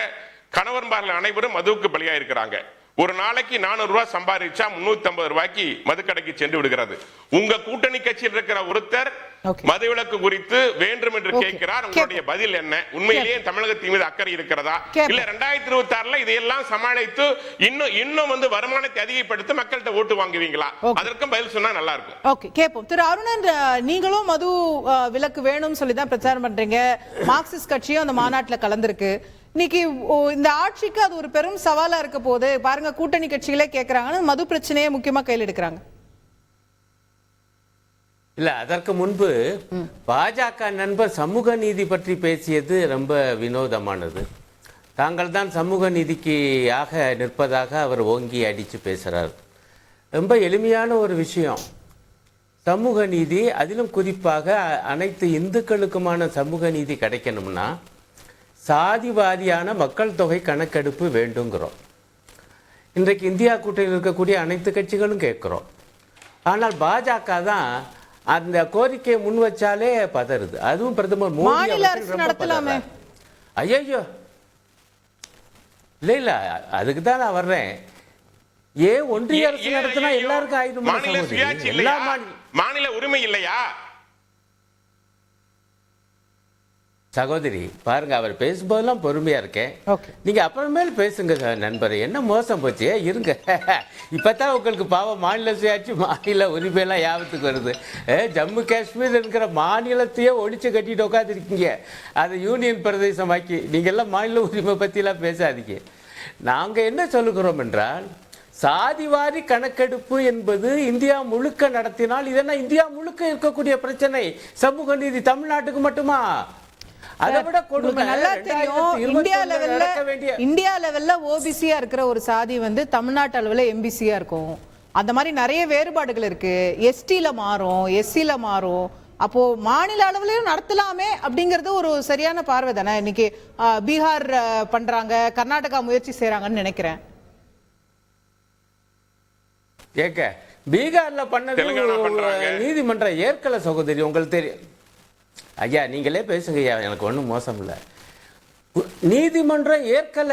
கணவன்மார்கள் அனைவரும் மதுவுக்கு பலியா இருக்கிறாங்க. ஒரு நாளைக்கு 400 ரூபாய் சம்பாதிச்சா 350 ரூபாய்க்கு மதுக்கடைக்கு சென்று விடுகிறது. உங்க கூட்டணி கட்சியில் இருக்கிற ஒருத்தர் மதுவிலக்கு குறித்து வேண்டும் என்று கேட்கிறார். உங்களுடைய பதில் என்ன? உண்மையிலேயே தமிழகத்தின் மீது அக்கறை இருக்கிறதா? இல்ல 2026 இதையெல்லாம் சமாளித்து இன்னும் வந்து வருமானத்தை அதிகப்படுத்தி மக்கள்கிட்ட ஓட்டு வாங்குவீங்களா? அதற்கும் பதில் சொன்னா நல்லா இருக்கும். ஓகே, கேட்போம். திரு அருணன், நீங்களும் மது விலக்கு வேணும்னு சொல்லி தான் பிரச்சாரம் பண்றீங்க. மார்க்சிஸ்ட் கட்சியும் அந்த மாநாட்டில் கலந்துருக்கு. இன்னைக்கு இந்த ஆட்சிக்கு அது ஒரு பெரும் சவாலா இருக்க போது. பாருங்க, கூட்டணி கட்சிகளே கேட்கறாங்க, மது பிரச்சனையை முக்கியமா கையில் எடுக்கிறாங்க. இல்ல, அதற்கு முன்பு பாஜக நண்பர் சமூக நீதி பற்றி பேசியது ரொம்ப வினோதமானது. தாங்கள் தான் சமூக நீதிக்காக நிற்பதாக அவர் ஓங்கி அடிச்சு பேசுறார். ரொம்ப எளிமையான ஒரு விஷயம். சமூக நீதி, அதிலும் குறிப்பாக அனைத்து இந்துக்களுக்குமான சமூக நீதி கிடைக்கணும்னா சாதிவாரியான மக்கள் தொகை கணக்கெடுப்பு வேண்டுங்கிறோம். இன்றைக்கு இந்தியா கூட்டணியில் இருக்கக்கூடிய அனைத்து கட்சிகளும் கேட்குறோம். ஆனால் பாஜக தான் அந்த கோரிக்கையை முன் வச்சாலே பதறுது. அதுவும் பிரதமர் மோடி மாநில அரசு நடத்தலாமே. ஐயோ இல்ல இல்ல, அதுக்கு தான் நான் வர்றேன். ஏன் ஒன்றிய அரசு நடத்தினா எல்லாருக்கும் ஆயிடும்? மாநில உரிமை இல்லையா சகோதரி? பாருங்க, அவர் பேசும்போதெல்லாம் பொறுமையா இருக்கேன். நீங்க அப்புறமேல் பேசுங்க நண்பர். என்ன மோசம் போச்சு, இருங்க. இப்பதான் உங்களுக்கு பாவம் மாநில சுயாட்சி மாநில உரிமையெல்லாம் யாபத்துக்கு வருது. ஜம்மு காஷ்மீர் இருக்கிற மாநிலத்தையே ஒழிச்சு கட்டிட்டு உட்காந்துருக்கீங்க, அதை யூனியன் பிரதேசமாக்கி. நீங்க எல்லாம் மாநில உரிமை பத்தி எல்லாம் பேசாதீங்க. நாங்க என்ன சொல்லுகிறோம் என்றால், சாதிவாரி கணக்கெடுப்பு என்பது இந்தியா முழுக்க நடத்தினால் இதெல்லாம் இந்தியா முழுக்க இருக்கக்கூடிய பிரச்சனை. சமூக நீதி தமிழ்நாட்டுக்கு மட்டுமா? அதை விட கொடுமை. நல்லா தெரியும், இந்தியா லெவல்ல ஓபிசியா இருக்கிற ஒரு சாதி வந்து தமிழ்நாட்டு அளவுல எம்பிசியா இருக்கும். அந்த மாதிரி நிறைய வேறுபாடுகள் இருக்கு. எஸ்டில மாறும், எஸ்சில மாறும். அப்போ மாநில அளவுலயும் நடத்தலாமே அப்படிங்கறது ஒரு சரியான பார்வை தானே. இன்னைக்கு பீகார் பண்றாங்க, கர்நாடகா முயற்சி செய்யறாங்கன்னு நினைக்கிறேன். கேட்க பீகார்ல பண்ணது நீதிமன்றம் ஏற்கல சகோதரி, உங்களுக்கு தெரியும். ஐயா நீங்களே பேசுங்க ஐயா, எனக்கு ஒன்றும் மோசம் இல்லை. நீதிமன்றம் ஏற்கல,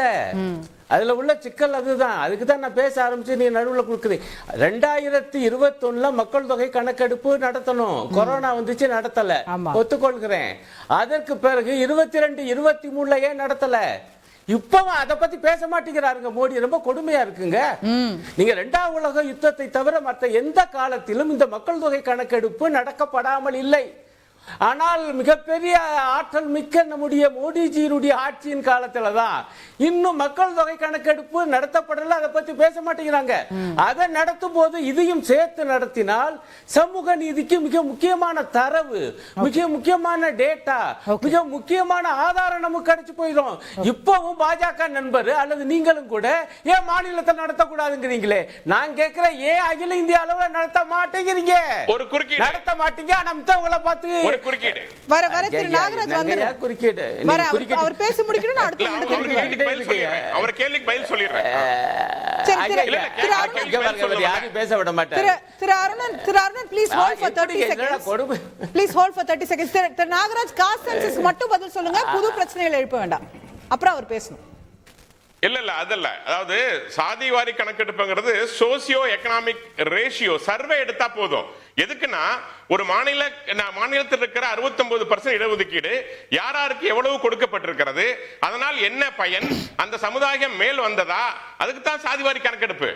அதுல உள்ள சிக்கல் அதுதான். அதுக்கு தான் நான் பேச ஆரம்பிச்சு நீ நடுவில் கொடுக்குது. 2021 மக்கள் தொகை கணக்கெடுப்பு நடத்தணும், கொரோனா வந்துச்சு நடத்தல, ஒத்துக்கொள்கிறேன். அதற்கு பிறகு 22, 23 ஏன் நடத்தல? இப்பவும் அதை பத்தி பேச மாட்டேங்கிறாருங்க மோடி. ரொம்ப கொடுமையா இருக்குங்க. நீங்க 2ஆம் உலக யுத்தத்தை தவிர மற்ற எந்த காலத்திலும் இந்த மக்கள் தொகை கணக்கெடுப்பு நடக்கப்படாமல் இல்லை. ஆனால் மிகப்பெரிய ஆற்றல் மிக்க நம்முடைய மோடிஜியினுடைய ஆட்சியின் காலத்துல தான் இன்னும் மக்கள் தொகை கணக்கெடுப்பு நடத்தப்படல. அதை பத்தி பேச மாட்டேங்கிறாங்க. அதை நடத்தும் போது இதையும் சேர்த்து நடத்தினால் சமூக நீதிக்கு மிக முக்கியமான தரவு, மிக முக்கியமான டேட்டா, மிக முக்கியமான ஆதாரம் நமக்கு கிடைச்சு போயிடும். இப்பவும் பாஜக நண்பர் அல்லது நீங்களும் கூட ஏன் மாநிலத்தில் நடத்தக்கூடாதுங்கிறீங்களே. நான் கேட்கிறேன், ஏன் அகில இந்திய அளவில் நடத்த மாட்டேங்கிறீங்க? ஒரு குறுக்கீடு நடத்த மாட்டீங்க. நம்ம பார்த்து வர திரு நாகராஜ் அவர் பேச முடிக்கணும். அவர் கேள்விக்கு பதில் சொல்லிடுறேன். பேச விட மாட்டார். திரு Arunan please hold for 30 seconds. Please hold for 30 seconds. Thiru Nagaraj caste census மட்டும் பதில் சொல்லுங்க, புது பிரச்சனைகள் எழுப்ப வேண்டாம். அப்புறம் அவர் பேசணும். இல்ல அதல்ல. அதாவது சாதிவாரி கணக்கெடுப்புங்கிறது சோசியோ எக்கனாமிக் ரேஷியோ சர்வே எடுத்தா போதும். எதுக்குன்னா ஒரு மாநிலத்தில் இருக்கிற 69% இடஒதுக்கீடு யாராருக்கு எவ்வளவு கொடுக்கப்பட்டிருக்கிறது, அதனால் என்ன பயன், அந்த சமுதாயம் மேல் வந்ததா, அதுக்கு தான் சாதிவாரி கணக்கெடுப்பு.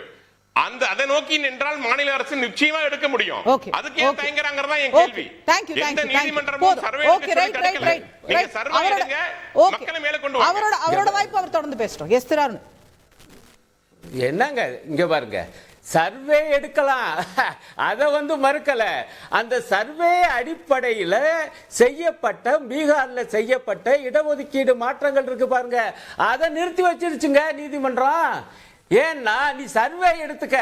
அதை நோக்கி நின்றால் மாநில அரசு நிச்சயமா எடுக்க முடியும். அதுக்கு ஏன் தயங்குறாங்கறதா என் கேள்வி. எந்த நீதிமன்றமும் சர்வே எடுக்க நீங்க சர்வே எடுங்க, மக்களை மேல கொண்டு வாங்க. அவரோட வாய்ப்பு அவர் தொடர்ந்து பேசட்டும். எஸ் திரு அருண். என்னங்க இங்க பாருங்க, சர்வே எடுக்கலாம், அதை மறுக்கல. அந்த சர்வே அடிப்படையில் செய்யப்பட்ட பீகார்ல செய்யப்பட்ட இடஒதுக்கீடு மாற்றங்கள் இருக்கு பாருங்க, அதை நிறுத்தி வச்சிருச்சுங்க நீதிமன்றம். ஏன்னா நீ சர்வே எடுத்துக்க,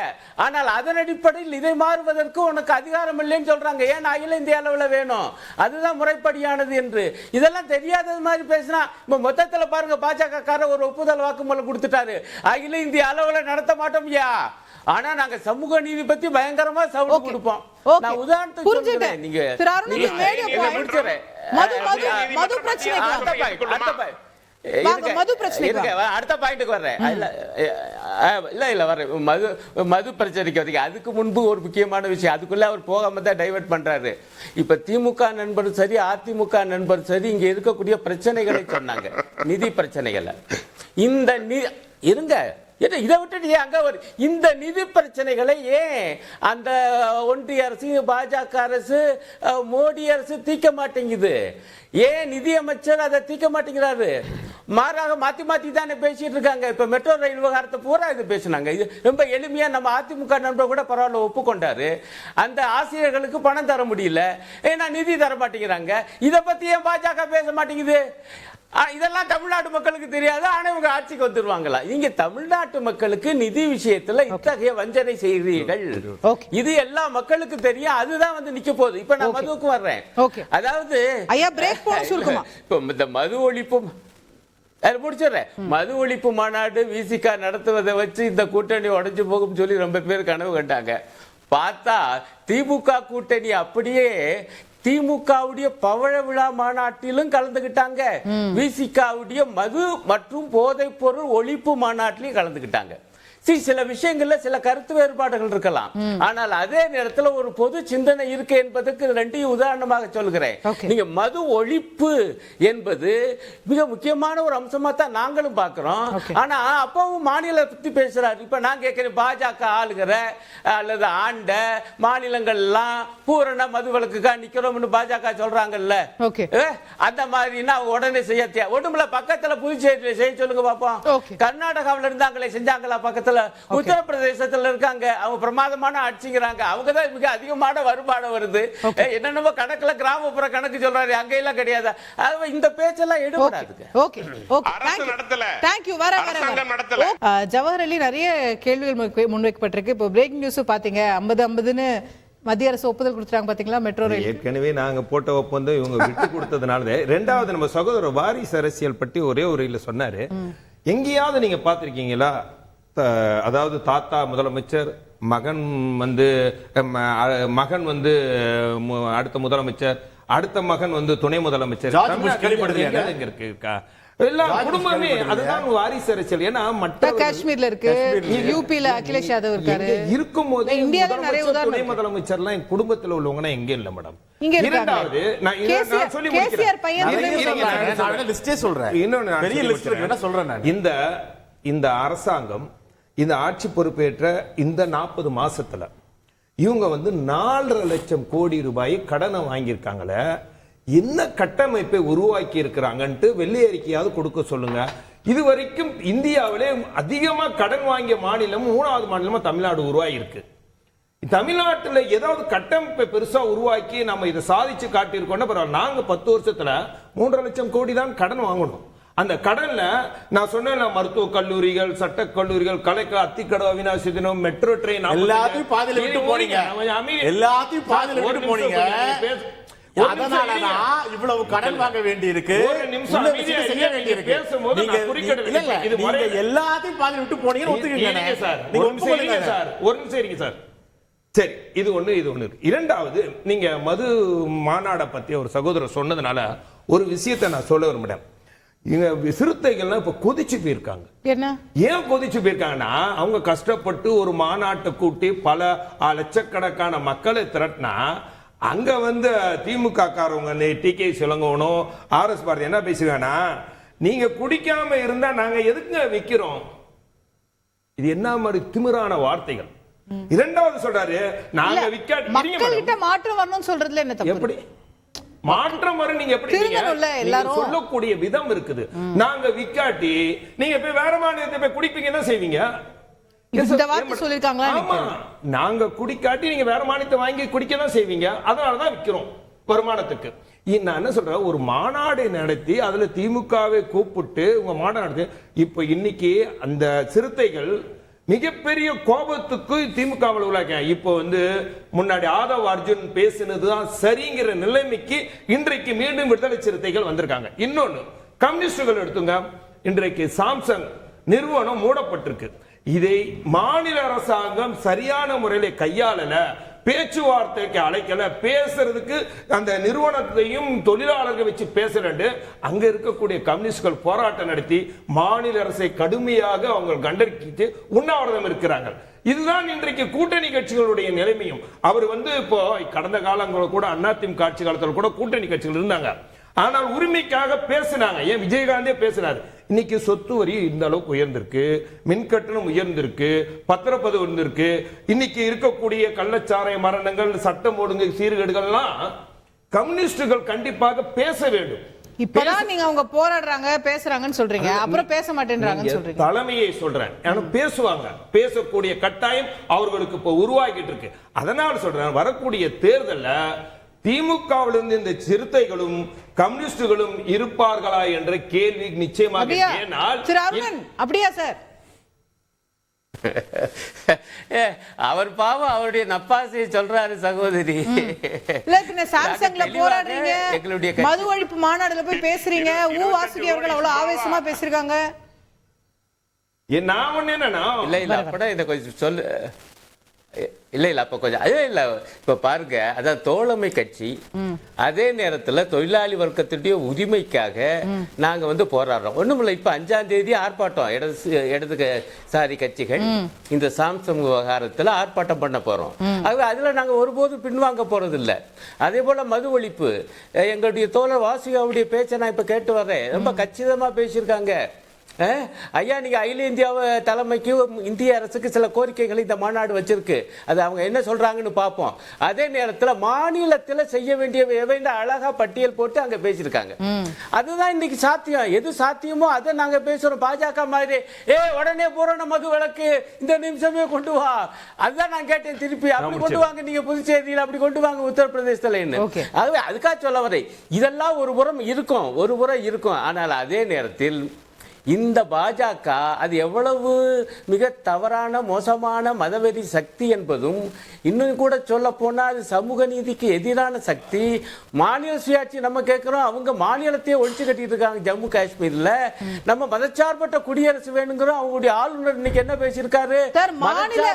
ஆனால் அதன் அடிப்படையில் இதை மாறுவதற்கு உனக்கு அதிகாரம் இல்லைன்னு சொல்றாங்க. ஏன் அகில இந்திய அளவில் வேணும், அதுதான் முறைப்படியானது என்று. இதெல்லாம் தெரியாதது மாதிரி பேசினா இப்ப மொத்தத்துல பாருங்க, பாஜக காரர் ஒரு ஒப்புதல் வாக்குமூலம் கொடுத்துட்டாரு, அகில இந்திய அளவில் நடத்த மாட்டோம்யா. ஆனா நாங்க சமூக நீதி பத்தி பயங்கரமா சவுண்ட் கொடுப்போம். நான் உதாரணத்துக்கு சொல்றேன். நீங்க அடுத்த பாயிண்ட்க்கு வர்றேன். இல்ல வர்றேன். மது பிரச்சனைக்கு அதுக்கு முன்பு ஒரு முக்கியமான விஷயம், அதுக்குள்ள அவர் போகாம தான் டைவர்ட் பண்றாரு. இப்ப திமுக நண்பரும் சரி, அதிமுக நண்பரும் சரி, இங்க இருக்கக்கூடிய பிரச்சனைகளை சொன்னாங்க, நிதி பிரச்சனைகளை. இந்த இருங்க, இதை விட்டு அங்க இந்த நிதி பிரச்சனைகளை ஏன் அந்த ஒன்றிய அரசு, பாஜக அரசு, மோடி அரசு தீர்க்க மாட்டேங்குது? ஏன் நிதியமைச்சர் அதை தீர்க்க மாட்டேங்கிறாரு? மாறாக மாத்தி மாத்தி தானே பேசிட்டு இருக்காங்க. இப்ப மெட்ரோ ரயில் விவகாரத்தை பூரா இது பேசினாங்க. இது ரொம்ப எளிமையா நம்ம அதிமுக நண்பர் கூட பரவாயில்ல ஒப்புக்கொண்டாரு. அந்த ஆசிரியர்களுக்கு பணம் தர முடியல, ஏன்னா நிதி தர மாட்டேங்கிறாங்க. இதை பத்தி ஏன் பாஜக பேச மாட்டேங்குது? இதெல்லாம் தமிழ்நாட்டு மக்களுக்கு தெரியாது, ஆனா இவங்க ஆட்சிக்கு வந்துருவாங்களா? நீங்க தமிழ்நாட்டு மக்களுக்கு நிதி விஷயத்துல இத்தகைய வஞ்சனை செய்கிறீர்கள், இது எல்லா மக்களுக்கு தெரியும். அதுதான் நிக்க போகுது. இப்ப நான் மதுவுக்கு வர்றேன். அதாவது இப்ப இந்த மது ஒழிப்பும் முடிச்சிடுறேன். மது ஒழிப்பு மாநாடு விசிகா நடத்துவதை வச்சு இந்த கூட்டணி உடைஞ்சு போகும் சொல்லி ரொம்ப பேர் கனவு கண்டாங்க. பார்த்தா திமுக கூட்டணி அப்படியே திமுகவுடைய பவழ விழா மாநாட்டிலும் கலந்துகிட்டாங்க, விசிகாவுடைய மது மற்றும் போதைப் பொருள் ஒழிப்பு மாநாட்டிலும் கலந்துகிட்டாங்க. சில விஷயங்கள்ல சில கருத்து வேறுபாடுகள் இருக்கலாம், ஆனால் அதே நேரத்தில் ஒரு பொது சிந்தனை இருக்கு என்பதற்கு ரெண்டையும் உதாரணமாக சொல்கிறேன். நீங்க மது ஒழிப்பு என்பது மிக முக்கியமான ஒரு அம்சமா தான் நாங்களும் பார்க்கிறோம். ஆனா அப்பவும் மாநில பத்தி பேசுறாரு. இப்ப நான் கேட்கிறேன், பாஜக ஆளுகிற அல்லது ஆண்ட மாநிலங்கள் எல்லாம் பூரண மது விலக்குக்கா நிக்கிறோம்னு பாஜக சொல்றாங்கல்ல, அந்த மாதிரினா உடனே செய்ய ஒண்ணுமில்ல. பக்கத்துல புதுச்சேரியில செய்ய சொல்லுங்க பாப்போம். கர்நாடகாவில இருந்தாங்களே செஞ்சாங்களா? பக்கத்துல உத்தரப்பிரதேசத்துல இருக்காங்க, அவங்க பிரமாதமான ஆட்சிங்கிறாங்க, அவங்க தான் மிக அதிகமான வருமானம் வருது. என்னென்னமோ கணக்குல கிராமப்புற கணக்கு சொல்றாரு, அங்க எல்லாம் கிடையாது. இந்த பேச்செல்லாம் எடுபடாதுங்க. ஜவஹர் அலி, நிறைய கேள்விகள் முன்வைக்கப்பட்டிருக்கு. இப்போ பிரேக்கிங் நியூஸ் பாத்தீங்க, 50-50ன்னு மத்திய அரசு ஒப்புதல் கொடுத்துறாங்க பாத்தீங்களா மெட்ரோ ரயில். ஏற்கனவே நாங்க போட்ட ஒப்பந்தம் இவங்க விட்டு கொடுத்ததுனால. ரெண்டாவது, நம்ம சகோதரர் வாரிசு அரசியல் பற்றி ஒரே ஒரு இல்ல சொன்னாரு. எங்கேயாவது நீங்க பாத்திருக்கீங்களா? அதாவது தாத்தா முதலமைச்சர், மகன் வந்து அடுத்த முதலமைச்சர், அடுத்த மகன் வந்து துணை முதலமைச்சர், இருக்கா? எல்லா குடும்பமே அதுதான் வாரிசு அரசியல். ஏன்னா மற்ற காஷ்மீர்ல இருக்கு, யூபில அகிலேஷ் யாதவ் இருக்காரு. இருக்கும்போது இந்தியால நிறைய துணை முதலமைச்சர்லாம் என் குடும்பத்துல உள்ளவங்கன்னா எங்க இல்ல மேடம். இரண்டாவது, நான் சொல்லி முடிக்கிறேன். இந்த அரசாங்கம் இந்த ஆட்சி பொறுப்பேற்ற இந்த 40 மாசத்துல இவங்க வந்து 4.5 லட்சம் கோடி ரூபாய் கடனை வாங்கியிருக்காங்களே, என்ன கட்டமைப்பை உருவாக்கி இருக்கிறாங்கன்ட்டு வெள்ளை அறிக்கையாவது கொடுக்க சொல்லுங்க. இதுவரைக்கும் இந்தியாவிலே அதிகமா கடன் வாங்கிய மாநிலம் 3வது மாநிலமா தமிழ்நாடு உருவாகி இருக்கு. தமிழ்நாட்டில் ஏதாவது கட்டமைப்பை பெருசா உருவாக்கி நம்ம இதை சாதிச்சு காட்டியிருக்கோம்னா பரவாயில்ல. நாங்க 10 வருஷத்துல 3.5 லட்சம் கோடி தான் கடன் வாங்கணும். அந்த கடன்ல நான் சொன்ன மருத்துவ கல்லூரிகள், சட்ட கல்லூரிகள், கலைக்க அத்திக்கடவு, அவினாசி தினம், மெட்ரோ ட்ரெயின் எல்லாத்தையும் பாதியில விட்டு போனீங்க. எல்லாத்தையும் பாதியில விட்டு போனீங்க. அதனாலதான் இவ்வளவு கடன் வாங்க வேண்டி இருக்கு. ஒரு நிமிஷம் செய்ய வேண்டி இருக்கு. எல்லாத்தையும் பாதியில விட்டு போனீங்க. ஒத்துக்கீங்க சார். ஒரு நிமிஷம் இருங்க சார். சரி, இது ஒண்ணு. இரண்டாவது, நீங்க மது மாநாட பத்தி ஒரு சகோதரர் சொன்னதுனால ஒரு விஷயத்தை நான் சொல்ல விரும்புறேன். சிறுத்தைகள்லாம் இப்ப கொதிச்சு போயிருக்காங்க. ஏன் கொதிச்சு போயிருக்காங்கன்னா, அவங்க கஷ்டப்பட்டு ஒரு மாநாட்டை கூட்டி பல லட்சக்கணக்கான மக்களை திரட்டினா, அங்க வந்து திமுக காரவங்க டிகே சிலங்கவனும் RS பாரதி என்ன பேசுவாங்கன்னா, நீங்க குடிக்காம இருந்தா நாங்க எதுக்குங்க விக்கிறோம்? இது என்ன மாதிரி திமிரான வார்த்தைகள். இரண்டாவது சொல்றாரு, நாங்க விக்காட்டி மக்கள்கிட்ட மாற்றம் வரணும்னு சொல்றதுல என்ன தப்பு? எப்படி மாற்றம் வரும்? நீங்க எப்படி சொல்லக்கூடிய விதம் இருக்குது. நாங்க விக்காட்டி நீங்க போய் வேற மாநிலத்தை போய் குடிப்பீங்க தான் செய்வீங்க. இந்த வார்த்தை சொல்லிருக்காங்களா? நாங்க குடிக்காட்டி நீங்க வேற மாநிலத்தை வாங்கி குடிக்க தான் செய்வீங்க. அதனாலதான் விக்கிறோம் வருமானத்துக்கு. நான் என்ன சொல்றேன், ஒரு மாநாடு நடத்தி அதுல திமுகவை கூப்பிட்டு உங்க மாநாடு நடத்தி, இப்ப இன்னைக்கு அந்த சிறுத்தைகள் மிகப்பெரிய கோபத்துக்கு திமுகவில் உள்ளாக்க. இப்போ வந்து முன்னாடி ஆதவ் அர்ஜுன் பேசினதுதான் சரிங்கிற நிலைமைக்கு இன்றைக்கு மீண்டும் விடுதலை சிறுத்தைகள் வந்திருக்காங்க. இன்னொன்னு, கம்யூனிஸ்டுகள் எடுத்துங்க, இன்றைக்கு சாம்சங் நிறுவனம் மூடப்பட்டிருக்கு. இதை மாநில அரசாங்கம் சரியான முறையில் கையாளல, பேச்சுவார்த்தைக்கு அழைக்கல, பேசுறதுக்கு அந்த நிறுவனத்தையும் தொழிலாளர்கள் வச்சு பேசுறது. அங்க இருக்கக்கூடிய கம்யூனிஸ்ட்கள் போராட்டம் நடத்தி மாநில அரசை கடுமையாக அவங்க கண்டறிச்சு உண்ணாவிரதம் இருக்கிறாங்க. இதுதான் இன்றைக்கு கூட்டணி கட்சிகளுடைய நிலைமையும். அவர் வந்து இப்போ கடந்த காலங்களில் கூட அதிமுக ஆட்சி காலத்தில் கூட கூட்டணி கட்சிகள் இருந்தாங்க, ஆனால் உரிமைக்காக பேசினாங்க. ஏன் விஜயகாந்தே பேசினார். இன்னைக்கு சொத்து வரி இந்த அளவுக்கு உயர்ந்திருக்கு, மின் கட்டணம் உயர்ந்திருக்கு, பத்திரப்பதிவு உயர்ந்திருக்கு. இன்னைக்கு இருக்கக்கூடிய கள்ளச்சாராய மரணங்கள், சட்டம் ஒழுங்கு சீர்கேடுகள்லாம் கம்யூனிஸ்டுகள் கண்டிப்பாக பேச வேண்டும். இப்பதான் நீங்க அவங்க போராடுறாங்க பேசுறாங்கன்னு சொல்றீங்க, அப்புறம் பேச மாட்டேன்றாங்கன்னு சொல்றீங்க. தலைமையை சொல்றேன், பேசுவாங்க, பேசக்கூடிய கட்டாயம் அவர்களுக்கு இப்ப உருவாகிட்டு இருக்கு. அதனால சொல்றேன், வரக்கூடிய தேர்தல்ல திமுகவிலிருந்து இந்த சிறுத்தைகளும் கம்யூனிஸ்டுகளும் இருப்பார்களா என்ற கேள்வி நிச்சயமாக. அப்படியா சார்? அவர் பாவம் அவருடைய நப்பாசையை சொல்றாரு சகோதரி. இல்ல பின்ன சாம்சங்ல போராடுறீங்க, எங்களுடைய மது ஒழிப்பு மாநாடுல போய் பேசுறீங்க. வாசுகி அவர்கள் அவ்வளவு ஆவேசமா பேசிருக்காங்க. நான் ஒண்ணு என்னன்னா இல்ல அப்பட இதை கொஞ்சம் சொல்லு. இல்ல அப்ப கொஞ்சம் இல்ல இப்ப பாருங்க, அதான் தோழமை கட்சி அதே நேரத்துல தொழிலாளி வர்க்கத்துடைய உரிமைக்காக நாங்க போராடுறோம். ஒண்ணுமில்ல, இப்ப 5ஆம் தேதி ஆர்ப்பாட்டம் இடது சாரி கட்சிகள் இந்த சாம்சங் விவகாரத்துல ஆர்ப்பாட்டம் பண்ண போறோம். அதுல நாங்க ஒருபோதும் பின்வாங்க போறது இல்ல. அதே போல மது ஒழிப்பு, எங்களுடைய தோழர் வாசுகியாவுடைய பேச்சை நான் இப்ப கேட்டு வர்றேன். ரொம்ப கச்சிதமா பேசியிருக்காங்க. ஐயா, நீங்க அகில இந்தியா தலைமைக்கு இந்திய அரசுக்கு சில கோரிக்கைகளை இந்த மாநாடு வச்சிருக்கு. அது அவங்க என்ன சொல்றாங்கன்னு பார்ப்போம். அதே நேரத்தில் மாநிலத்தில் செய்ய வேண்டிய அழகா பட்டியல் போட்டு அங்க பேசியிருக்காங்க. அதுதான் இன்னைக்கு சாத்தியம். எது சாத்தியமோ அதை நாங்க பேசுறோம். பாஜக மாதிரி உடனே பூரண மது விலக்கு இந்த நிமிஷமே கொண்டு வா, அதுதான் நான் கேட்டேன். திருப்பி அப்படி கொண்டு வாங்க, நீங்க புதுச்சேரியில் அப்படி கொண்டு வாங்க, உத்தரப்பிரதேசத்துல என்ன. அதுக்காக சொல்ல வரேன், இதெல்லாம் ஒரு புறம் இருக்கும். ஆனால் அதே நேரத்தில் இந்த பாஜக அது எவ்வளவு மிக தவறான மோசமான மதவெறி சக்தி என்பதும், இன்னும் கூட சொல்ல போனா அது சமூக நீதிக்கு எதிரான சக்தி. மாநில சுயாட்சி நம்ம கேட்கிறோம், அவங்க மாநிலத்தையே ஒழிச்சு கட்டிட்டு இருக்காங்க. ஜம்மு காஷ்மீர்ல நம்ம மதச்சார்பற்ற குடியரசு வேணுங்கிறோம். அவங்களுடைய ஆளுநர் இன்னைக்கு என்ன பேசியிருக்காரு? மாநில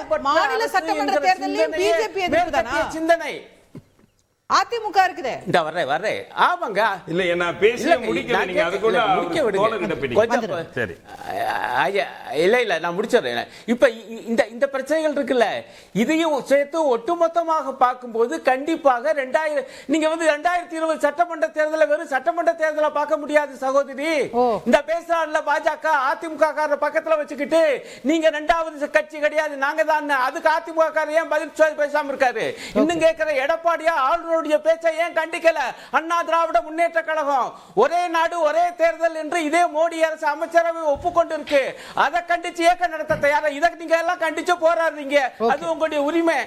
சட்டமன்ற தேர்தலில் பிஜேபி சிந்தனை அதிமுக இருக்குது. இந்த வர்றேன் ஆமாங்க. இல்ல நான் பேசி முடிக்கல, நீங்க அதுக்குள்ள முடிக்க விடுங்க. சரி இல்ல நான் முடிச்சிடுறேன். இப்ப இந்த பிரச்சனைகள் இருக்குல்ல, இதையும் சேர்த்து ஒட்டுமொத்தமாக பார்க்கும்போது கண்டிப்பாக நீங்க 2020 சட்டமன்ற தேர்தலை வெறும் சட்டமன்ற தேர்தலை பார்க்க முடியாது சகோதரி. இந்த பேசுறாருல பாஜக அதிமுக காரர் பக்கத்துல வச்சுக்கிட்டு நீங்க 2வது கட்சி கிடையாது நாங்க தான், அதுக்கு அதிமுக காரர் ஏன் பதில் பேசாம இருக்காரு? இன்னும் கேட்கிற எடப்பாடியா ஆளுநர் பேச்சை ஏன் கண்டிக்கல? அண்ணா திராவிட முன்னேற்ற கழகம் ஒரே நாடு ஒரே தேர்தல் என்று இதே மோடி அரசு அமைச்சரவை ஒப்புக்கொண்டு இருக்கு. அதை கண்டிச்சு இயக்கம் நடத்த தயாரா? இதை நீங்க எல்லாம் கண்டிச்சு போராடுறீங்க, அது உங்களுடைய உரிமை.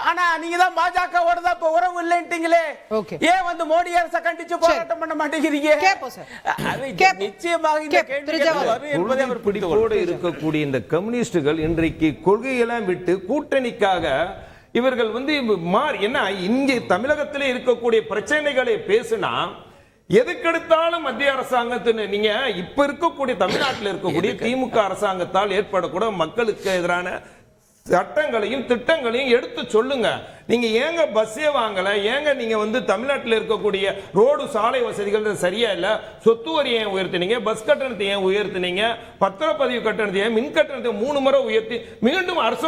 ஆனா நீங்க தான் பாஜகவோட தான் இப்ப உறவு இல்லைன்றீங்களே, ஏன் மோடி அரசை கண்டிச்சு போராட்டம் பண்ண மாட்டேங்கிறீங்க? நிச்சயமாக இந்த கேள்வி இருக்கக்கூடிய இந்த கம்யூனிஸ்டுகள் இன்றைக்கு கொள்கையெல்லாம் விட்டு கூட்டணிக்காக இவர்கள் என்ன இங்கே தமிழகத்திலே இருக்கக்கூடிய பிரச்சனைகளை பேசினா எதுக்கெடுத்தாலும் மத்திய அரசாங்கத்தின் நீங்க இப்ப இருக்கக்கூடிய தமிழ்நாட்டில் இருக்கக்கூடிய திமுக அரசாங்கத்தால் ஏற்படக்கூட மக்களுக்கு எதிரான சட்டங்களையும் திட்டங்களையும் எடுத்து சொல்லுங்க. நீங்க ஏங்க பஸ்ஸே வாங்கல? ஏங்க நீங்க தமிழ்நாட்டில் இருக்கக்கூடிய ரோடு சாலை வசதிகள் சரியா இல்ல? சொத்து வரி ஏன் உயர்த்தினீங்க? பஸ் கட்டணத்தை ஏன் உயர்த்தினீங்க? பத்திரப்பதிவு கட்டணத்தை ஏன், மின் கட்டணத்தை 3 முறை உயர்த்தி மீண்டும் அரசு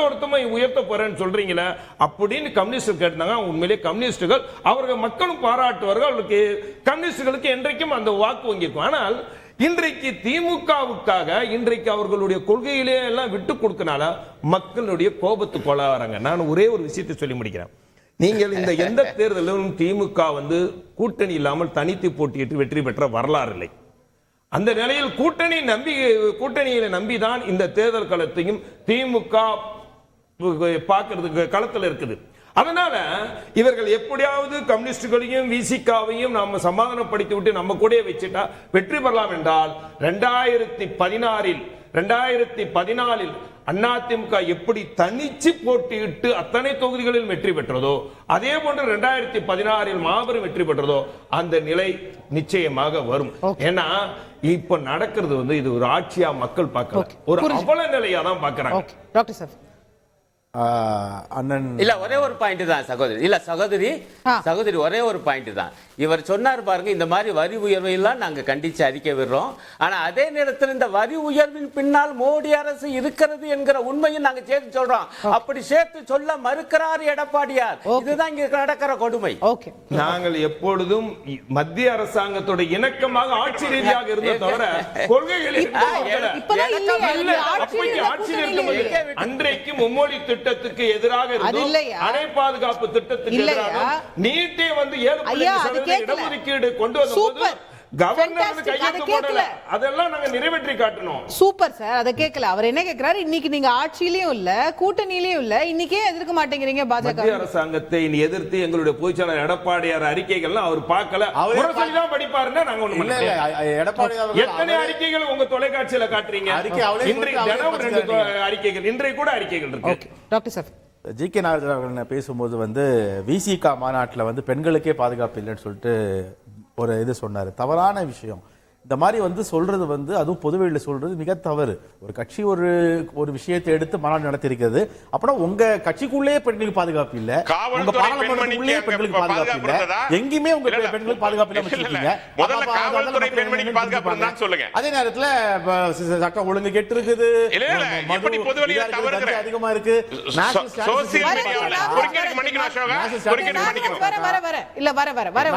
உயர்த்த போறேன்னு சொல்றீங்களா அப்படின்னு கம்யூனிஸ்ட் கேட்டாங்க. உண்மையிலே கம்யூனிஸ்டுகள் அவர்கள் மக்களும் பாராட்டுவார்கள். அவர்களுக்கு கம்யூனிஸ்டுகளுக்கு என்றைக்கும் அந்த வாக்கு வங்கிக்கும். ஆனால் இன்றைக்கு திமுகவுக்காக இன்றைக்கு அவர்களுடைய கொள்கையிலே எல்லாம் விட்டு கொடுக்கனால மக்களுடைய கோபத்துக்கு கொள்ளாறாங்க. நான் ஒரே ஒரு விஷயத்தை சொல்லி முடிக்கிறேன். நீங்கள் இந்த எந்த தேர்தலும் திமுக கூட்டணி இல்லாமல் தனித்து போட்டியிட்டு வெற்றி பெற்ற வரலாறு இல்லை. அந்த நிலையில் கூட்டணியை நம்பிதான் இந்த தேர்தல் களத்தையும் திமுக பார்க்கிறதுக்கு களத்தில் இருக்குது. அதனால இவர்கள் எப்படியாவது கம்யூனிஸ்டுகளையும் விசிகாவையும் நாம சமாதானப்படுத்தி விட்டு நம்ம கூட வச்சுட்டா வெற்றி பெறலாம் என்றால் 2014 அதிமுக எப்படி தனிச்சு போட்டியிட்டு அத்தனை தொகுதிகளில் வெற்றி பெற்றதோ அதே போன்று 2016 மாபெரும் வெற்றி பெற்றதோ அந்த நிலை நிச்சயமாக வரும். ஏன்னா இப்ப நடக்கிறது இது ஒரு ஆட்சியா மக்கள் பார்க்கல, ஒரு அவல நிலையா தான் பார்க்கறாங்க. டாக்டர் சார் அண்ணன் இல்ல ஒரே ஒரு பாயிண்ட் தான் சகோதரி. இல்ல சகோதரி ஒரே ஒரு பாயிண்ட் தான். இவர் சொன்னார் பாருங்க, இந்த மாதிரி வரி உயர்வை எல்லாம் நாங்க கண்டிச்சு அறிக்கை விடுறோம். ஆனா அதே நேரத்தில் இந்த வரி உயர்வின் பின்னால் மோடி அரசு இருக்கிறது என்கிற உண்மையும் நாங்க சேர்த்து சொல்றோம். அப்படி சேர்த்து சொல்ல மறுக்கிறார் எடப்பாடியார். இதுதான் இங்க நடக்கிற கொடுமை. நாங்கள் எப்பொழுதும் மத்திய அரசாங்கத்தோட இணக்கமாக ஆட்சி ரீதியாக இருந்த தவிர கொள்கைகளை அன்றைக்கு மும்மொழி திட்டத்துக்கு எதிராக இருந்தோம், அணை பாதுகாப்பு திட்டத்துக்கு எதிராக நீட்டே 7% இடஒதுக்கீடு கொண்டு வந்தபோது கவர்னர் Fantastic. கையெழுத்து அதை போடல, கேட்கல. அதெல்லாம் நாங்க நிறைவேற்றி காட்டணும். சூப்பர் சார், அதை கேட்கல. அவர் என்ன கேட்கிறாரு, இன்னைக்கு நீங்க ஆட்சியிலயும் இல்ல கூட்டணியிலயும் இல்ல, இன்னைக்கே எதிர்க்க மாட்டேங்கிறீங்க பாஜக. மத்திய அரசாங்கத்தை எதிர்த்து எங்களுடைய பொதுச்செயலாளர் எடப்பாடியார் அறிக்கைகள்லாம் அவர் பார்க்கல, முரசொலி தான் படிப்பாருன்னா நாங்க ஒண்ணு இல்ல பண்ண இல்ல எடப்பாடி அவர்கள் எத்தனை அறிக்கைகள் உங்க தொலைக்காட்சியில காட்டுறீங்க? அறிக்கை அவளே இன்றைக்கு சொல்லிட்டு தினம் அவளே 2 பரிசீலனை. அறிக்கைகள், இன்றைக்கு கூட அறிக்கைகள் இருக்கு. Okay doctor sir. G K. Nagarajan அவர்கள் பேசும்போது வந்து விசிகா மாநாட்டில் வந்து பெண்களுக்கே பாதுகாப்பு இல்லைன்னு சொல்லிட்டு ஒரு இது சொன்னார். தவறான விஷயம். இந்த மாதிரி வந்து சொல்றது வந்து அதுவும் பொதுவெளியில் சொல்றது மிக தவறு. ஒரு கட்சி ஒரு விஷயத்தை எடுத்து மாநாடு நடத்திருக்கிறது. அப்படின்னா உங்க கட்சிக்குள்ளே பெண்களுக்கு பாதுகாப்பு இல்ல, உங்க பாராளுமன்றத்துக்குள்ளே பெண்களுக்கு பாதுகாப்பு இல்ல, எங்கேயுமே உங்க பெண்களுக்கு பாதுகாப்பு இல்லாம வச்சிருக்கீங்க. முதல்ல காவல்துறை பெண்மணிக்கு பாதுகாப்பு இருந்தான்னு சொல்லுங்க. அதே நேரத்துல சட்டம் ஒழுங்கு கெட்டு இருக்குது, எப்படி பொதுவெளியில தவறுகிற அதிகமா இருக்கு, சோசியல் மீடியாவுல குறுக்கீடு மன்னிக்கணும் அசோகா, குறுக்கீடு மன்னிக்கணும்.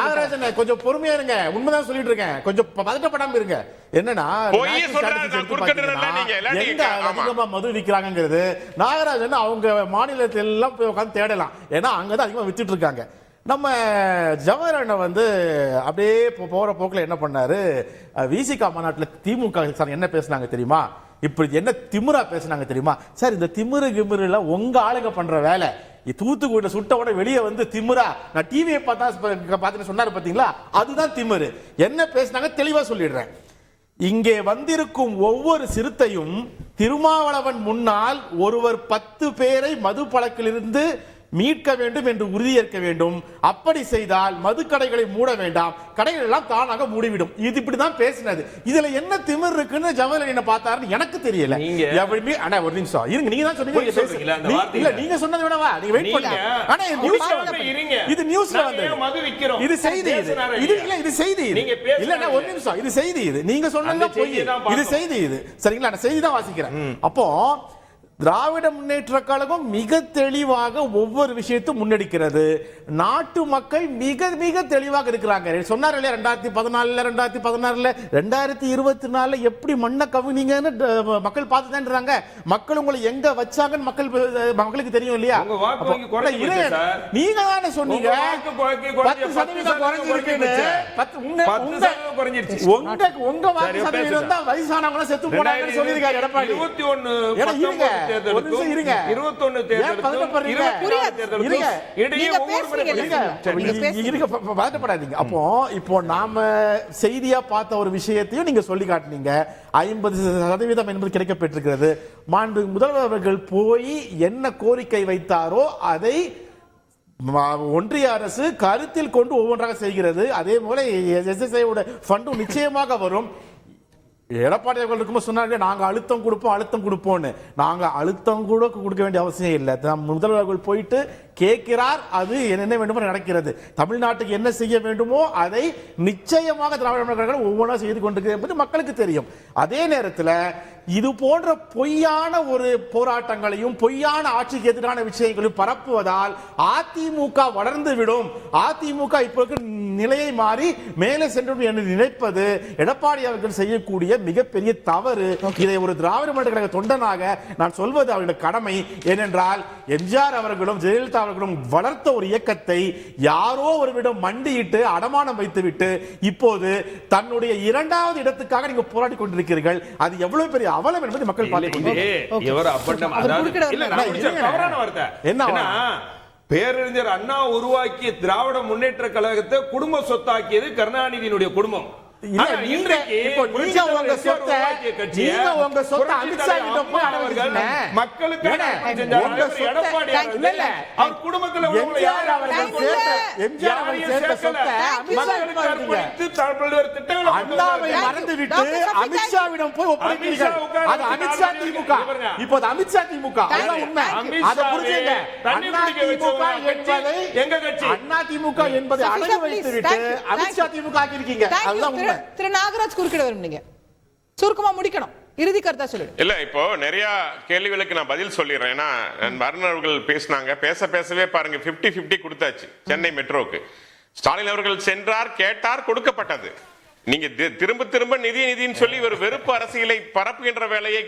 நாகராஜன் கொஞ்சம் பொறுமையா இருங்க, உண்மைதான் சொல்லிட்டு இருக்கேன், கொஞ்சம் பதட்டப்படாம இருங்க. என்னன்னா எங்க அதிகமா மது விக்கிறாங்கிறது நாகராஜன் அவங்க மாநிலத்தில் எல்லாம் போய் உட்கார்ந்து தேடலாம். ஏன்னா அங்கதான் அதிகமா வித்துட்டு இருக்காங்க. நம்ம ஜவஹர் வந்து அப்படியே போற போக்குல என்ன பண்ணாரு, விசிகா மாநாட்டுல திமுக என்ன பேசினாங்க தெரியுமா? இப்படி என்ன திமிரா பேசினாங்க தெரியுமா? சார் இந்த திமிருல உங்க ஆளுங்க பண்ற வேலை. தூத்துக்குடியில சுட்ட உடனே வெளியே வந்து திமிரா நான் டிவியை பார்த்து சொன்னாரு பாத்தீங்களா, அதுதான் திமிரு. என்ன பேசினாங்க தெளிவா சொல்லிடுறேன். இங்கே வந்திருக்கும் ஒவ்வொரு சிறுத்தையும் திருமாவளவன் முன்னால் ஒருவர் 10 பேரை மது பழக்கிலிருந்து மீட்க வேண்டும் என்று உறுதியேற்க வேண்டும். அப்படி செய்தால் மதுக்கடைகளை மூட வேண்டாம், கடைகள் எல்லாம் தானாக மூடிவிடும். இது இப்படிதான் பேசினது. இதுல என்ன திமிர் இருக்குன்னு ஜவஹர் என்ன பார்த்தாருன்னு எனக்கு தெரியல. ஒரு நிமிஷம் இருங்க, நீங்க தான் சொன்னீங்க. இல்ல நீங்க சொன்னது வேணவா, நீங்க வெயிட் பண்ணுங்க. ஆனா இது நியூஸ்ல வந்தது, இது செய்தி, இது இல்ல இது செய்தி, இல்ல ஒரு நிமிஷம், இது செய்தி, இது நீங்க சொன்னது பொய், இது செய்தி, இது சரிங்களா? நான் செய்தி தான் வாசிக்கிறேன். அப்போ திராவிட முன்னேற்ற கழகம் மிக தெளிவாக ஒவ்வொரு விஷயத்தையும் முன்னெடுக்கிறது. நாட்டு மக்கள் மிக மிக தெளிவாக இருக்கிறாங்க. சொன்னார் இல்லையா 2014 2016 2024 எப்படி மண்ணை கவினீங்கன்னு மக்கள் பார்த்துதான். மக்கள் உங்களை எங்க வச்சாங்கன்னு மக்களுக்கு தெரியும் இல்லையா? நீங்க தானே சொன்னீங்க 10% குறைஞ்சிருக்குன்னு. உங்க வாக்கு சதவீதம் தான் வயசானவங்க செத்து போனாங்கன்னு சொல்லியிருக்காரு எடப்பாடி. 21 அப்போ இப்போ நாம செய்தியா பார்த்த ஒரு விஷயத்தையும் நீங்க சொல்லி காட்டினீங்க. 50% என்பது கிடைக்கப்பட்டிருக்கிறது. மாண்பு முதல்வர் அவர்கள் போய் என்ன கோரிக்கை வைத்தாரோ அதை ஒன்றிய அரசு கருத்தில் கொண்டு ஒவ்வொன்றாக செய்கிறது. அதே போல SSI ஃபண்டும் நிச்சயமாக வரும். எடப்பாடி அவர்கள் சொன்னாங்க நாங்க அழுத்தம் கொடுப்போம்னு. நாங்க அழுத்தம் கூட கொடுக்க வேண்டிய அவசியம் இல்லை. முதல்வர்கள் போயிட்டு கேட்கிறார், அது என்ன வேண்டுமோ நடக்கிறது. தமிழ்நாட்டுக்கு என்ன செய்ய வேண்டுமோ அதை நிச்சயமாக திராவிட கழகம் ஒவ்வொன்றா செய்து கொண்டிருக்கிறது என்பது மக்களுக்கு தெரியும். அதே நேரத்தில் இது போன்ற பொய்யான ஒரு போராட்டங்களையும் பொய்யான ஆட்சிக்கு எதிரான விஷயங்களையும் பரப்புவதால் அதிமுக வளர்ந்து விடும், அதிமுக இப்ப நிலையை மாறி மேலே சென்று என்று நினைப்பது எடப்பாடி அவர்கள் செய்யக்கூடிய மிகப்பெரிய தவறு. இதை ஒரு திராவிட முன்னேற்ற கழக தொண்டனாக நான் சொல்வது அவருடைய கடமை. ஏனென்றால் எம்ஜிஆர் அவர்களும் ஜெயலலிதா அவர்களும் வளர்த்த ஒரு இயக்கத்தை யாரோ ஒருவிடம் மண்டியிட்டு அடமானம் வைத்துவிட்டு இப்போது தன்னுடைய 2வது இடத்துக்காக நீங்க போராடி கொண்டிருக்கிறீர்கள். அது எவ்வளவு பெரிய அவலம் என்பதை மக்கள் என்ன பேரறிஞர் அண்ணா உருவாக்கிய திராவிட முன்னேற்ற கழகத்தை குடும்ப சொத்தாக்கியது கருணாநிதியினுடைய குடும்பம். அமித்ஷாவிடம் போய் ஒப்படைக்கிறீர்கள். அமித்ஷா திமுக, இப்போது அமித்ஷா திமுக உண்மை. அதை புரிஞ்சுங்க. அண்ணா திமுக என்பதை அடகு வைத்துவிட்டு அமித்ஷா திமுக ஆக்கியிருக்கீங்க. அதுதான் உண்மை. திரு நாகராஜ் குறுக்கிட விரும்புறீங்க, சுருக்கமா முடிக்கணும், இறுதி கருத்தா சொல்லுங்க. இல்ல இப்போ நிறைய கேள்விகளுக்கு நான் பதில் சொல்லிடுறேன். ஏன்னா அருண் அவர்கள் பேசினாங்க, பேசவே பாருங்க 50-50 கொடுத்தாச்சு சென்னை மெட்ரோக்கு. ஸ்டாலின் அவர்கள் சென்றார், கேட்டார், கொடுக்கப்பட்டது. நீங்க திரும்ப நிதின்னு சொல்லி ஒரு வெறுப்பு அரசியலை பரப்புகின்ற வேலையை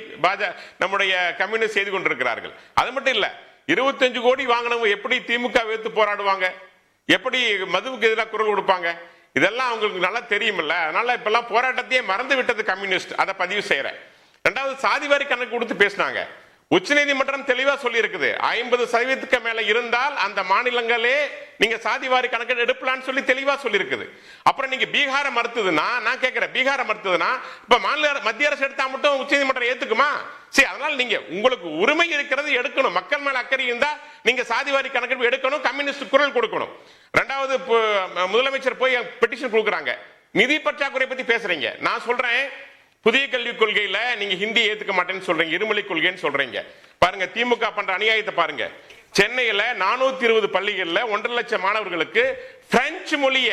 நம்முடைய கம்யூனிஸ்ட் செய்து கொண்டிருக்கிறார்கள். அது மட்டும் இல்ல, 25 கோடி வாங்கினவங்க எப்படி திமுக வைத்து போராடுவாங்க, எப்படி மதுவுக்கு எதிராக குரல் கொடுப்பாங்க? இதெல்லாம் அவங்களுக்கு நல்லா தெரியுமில்ல. அதனால இப்பெல்லாம் போராட்டத்தையே மறந்து விட்டது கம்யூனிஸ்ட். அதை பதிவு செய்யறேன். ரெண்டாவது, சாதிவாரி கணக்கு கொடுத்து பேசினாங்க. உச்சநீதிமன்றம் தெளிவா சொல்லி இருக்குது, 50% மேல இருந்தால் அந்த மாநிலங்களே நீங்க சாதிவாரி கணக்கு எடுப்பலான்னு சொல்லி தெளிவா சொல்லி இருக்குது. அப்புறம் நீங்க பீகார மறுத்ததுன்னா, நான் கேட்கிறேன், பீகார மறுத்ததுன்னா இப்ப மத்திய அரசு எடுத்தா மட்டும் உச்சநீதிமன்றம் ஏத்துக்குமா? சரி, அதனால நீங்க உங்களுக்கு உரிமை இருக்கிறது எடுக்கணும். மக்கள் மேல அக்கறை இருந்தா நீங்க சாதிவாரி கணக்கெடுப்பு எடுக்கணும், கம்யூனிஸ்ட் குரல் கொடுக்கணும். ரெண்டாவது, முதலமைச்சர் போய் பெட்டிஷன் கொடுக்குறாங்க, நிதி பற்றாக்குறை பத்தி பேசுறீங்க. நான் சொல்றேன், புதிய கல்விக் கொள்கையில நீங்க ஹிந்தி ஏத்துக்க மாட்டேன்னு சொல்றீங்க, இருமொழி கொள்கைன்னு சொல்றீங்க. பாருங்க, திமுக பண்ற அநியாயத்தை பாருங்க. சென்னையில 420 பள்ளிகள்ல 1.5 லட்சம் மாணவர்களுக்கு பிரெஞ்சு மொழிய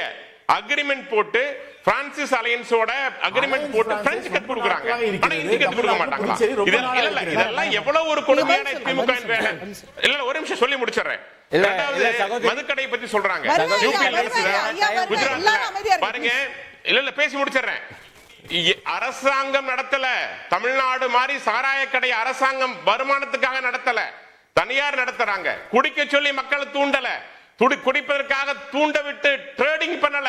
அக்ரிமெண்ட் போட்டு, பிரான்சிஸ் அலையன்ஸோட அக்ரிமெண்ட் போட்டு பிரெஞ்சு கத்து கொடுக்குறாங்க. ஆனா ஹிந்தி கத்து கொடுக்க மாட்டாங்களா? இதெல்லாம் எவ்வளவு ஒரு கொடுமையான திமுக. இல்ல, ஒரு நிமிஷம் சொல்லி முடிச்சிடுறேன். மதுக்கடை பத்தி சொல்றாங்க. குஜராத்ல பாருங்க, இல்ல பேசி முடிச்சிடுறேன். அரசாங்கம் நடத்தல, தமிழ்நாடு மாதிரி சாராய கடை அரசாங்கம் வருமானத்துக்காக நடத்தல, தனியார் நடத்துறாங்க. குடிக்க சொல்லி மக்களை தூண்டல, குடிப்பதற்காக தூண்ட விட்டு ட்ரேடிங் பண்ணல,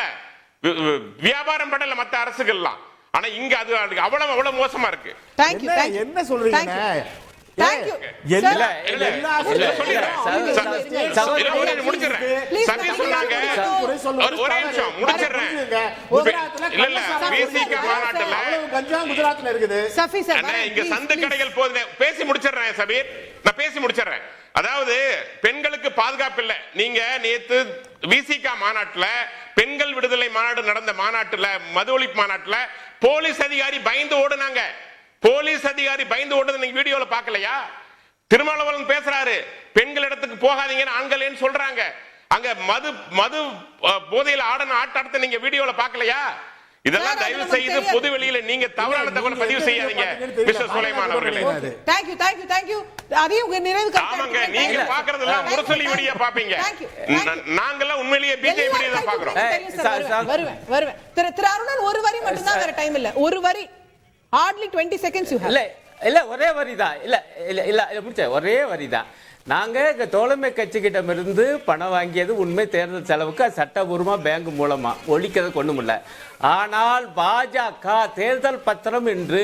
வியாபாரம் பண்ணல மத்த அரசுகள்லாம். ஆனா இங்க அது அவ்வளவு மோசமா இருக்கு. என்ன சொல்றீங்க? அதாவது பெண்களுக்கு பாதுகாப்பு இல்ல. நீங்க நேத்து விசிகா மாநாட்டுல, பெண்கள் விடுதலை மாநாடு நடந்த மாநாட்டுல, மது ஒழிப்பு மாநாட்டுல போலீஸ் அதிகாரி பயந்து ஓடுனாங்க. போலீஸ் அதிகாரி பயந்து ஓடுறது நீங்க வீடியோல பார்க்கலையா? திருமாவளவன் பேசுறாரு, பெண்கள் இடத்துக்கு போகாதீங்கன்னு ஆண்களேன்னு சொல்றாங்க. அங்க மது போதையில ஆடன ஆட்டத்தை நீங்க வீடியோல பார்க்கலையா? இதெல்லாம் தயவு செய்து பொது வெளியில நீங்க தவறான தகவல் பதிவு செய்யாதீங்க மிஸ்டர் சுலைமான் அவர்களே. Thank you. அதையும் உங்க நிறைவு ஆமாங்க, நீங்க பாக்குறதெல்லாம் முரசொலி வீடியோ பாப்பீங்க. நாங்கெல்லாம் உண்மையிலேயே பிஜேபி வீடியோ தான் பாக்குறோம். வருவேன். திரு அருணன், ஒரு வரி மட்டும் தான், வேற டைம் இல்ல. ஒரு வரி, hardly 20 seconds you have. இல்ல ஒரே வரிதான். இல்ல முடிச்ச ஒரே வரிதான். நாங்க தோழமை கட்சிக்கிட்டமிருந்து பணம் வாங்கியது உண்மை, தேர்தல் செலவுக்கு சட்டபூர்வமா பேங்க் மூலமா ஒழிக்கிறது கொண்டு முடியல. ஆனால் பாஜக தேர்தல் பத்திரம் என்று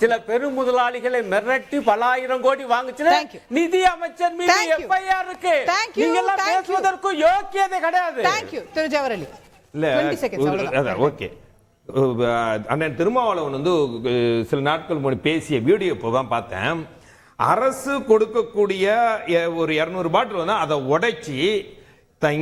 சில பெரும் முதலாளிகளை மிரட்டி பல ஆயிரம் கோடி வாங்குச்சுன்னா நிதி அமைச்சர் மீது எஃப்ஐஆர் இருக்கு. நீங்க எல்லாம் பேசுவதற்கு யோக்கியதை கிடையாது. திரு ஜவஹர்லி, 20 seconds. ஓகே, அண்ணன் திருமாவளவன் வந்து சில நாட்கள் முன்னாடி பேசிய வீடியோ இப்போதான் பார்த்தேன். அரசு கொடுக்கக்கூடிய ஒரு 200 பாட்டில் வந்து அதை உடைச்சி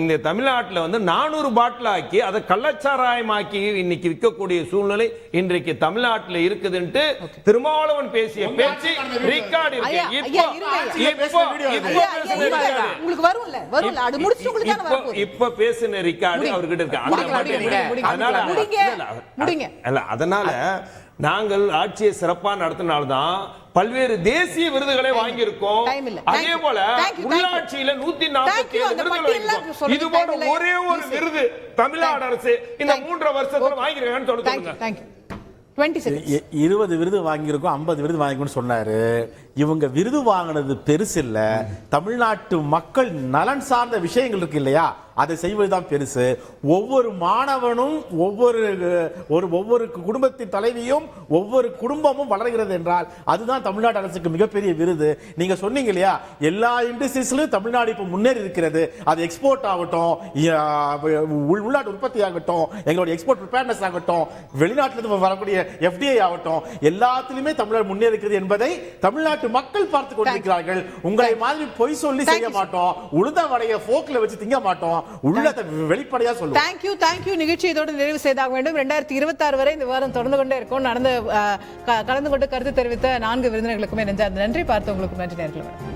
இந்த தமிழ்நாட்டில் வந்து 400 பாட்டில் ஆக்கி அதை கள்ளச்சாராயமாக்கி இன்னைக்கு விற்கக்கூடிய சூழ்நிலை இன்றைக்கு தமிழ்நாட்டில் இருக்குதுன்ட்டு திருமாவளவன் பேசிய பேச்சு ரெக்கார்ட் இருக்கு. இப்ப பேசின ரெக்கார்டு அவர்கிட்ட இருக்கு. அதனால நாங்கள் ஆட்சியை சிறப்பா நடத்தினால்தான் பல்வேறு தேசிய விருதுகளை வாங்கியிருக்கோம். அதே போல உள்ளாட்சியில 147 விருதுகள். இது போல ஒரே ஒரு விருது தமிழ்நாடு அரசு இந்த 3 வருஷத்துல வாங்கிருக்காங்கன்னு சொல்லுங்க. 20 விருது வாங்கியிருக்கோம், 50 விருது வாங்கிருக்கோம்னு சொன்னாரு. இவங்க விருது வாங்கினது பெருசு இல்ல, தமிழ்நாட்டு மக்கள் நலன் சார்ந்த விஷயங்கள் இருக்கு இல்லையா, அதை செய்வதுதான் பெருசு. ஒவ்வொரு மாணவனும் ஒவ்வொரு குடும்பத்தின் தலைவியும் ஒவ்வொரு குடும்பமும் வளர்கிறது என்றால் அதுதான் தமிழ்நாடு அரசுக்கு மிகப்பெரிய விருது. நீங்க சொன்னீங்க இல்லையா, எல்லா இண்டஸ்ட்ரீஸ்லயும் தமிழ்நாடு இப்ப முன்னேறி இருக்கிறது. அது எக்ஸ்போர்ட் ஆகட்டும், உள்நாட்டு உற்பத்தி ஆகட்டும், எங்களுடைய எக்ஸ்போர்ட் ப்ரிப்பேர்னஸ் ஆகட்டும், வெளிநாட்டிலிருந்து வரக்கூடிய FDI ஆகட்டும், எல்லாத்திலுமே தமிழ்நாடு முன்னேறி இருக்கிறது என்பதை தமிழ்நாட்டு மக்கள் பார்த்து கொண்டிருக்கிறார்கள். உங்களை மாதிரி பொய் சொல்லி செய்ய மாட்டோம், உளுந்த வடைய போக்ல வச்சு திங்க மாட்டோம், உள்ளத வெளிப்படையா சொல்லுவோம். Thank you. நிகழ்ச்சி இதோடு நிறைவு செய்தாக வேண்டும். 2026 வரை இந்த வாரம் தொடர்ந்து கொண்டே இருக்கும். கலந்து கொண்டு கருத்து தெரிவித்த 4 விருந்தினர்களுக்குமே நன்றி. பார்த்தவங்களுக்கும் நன்றி நேயர்களே.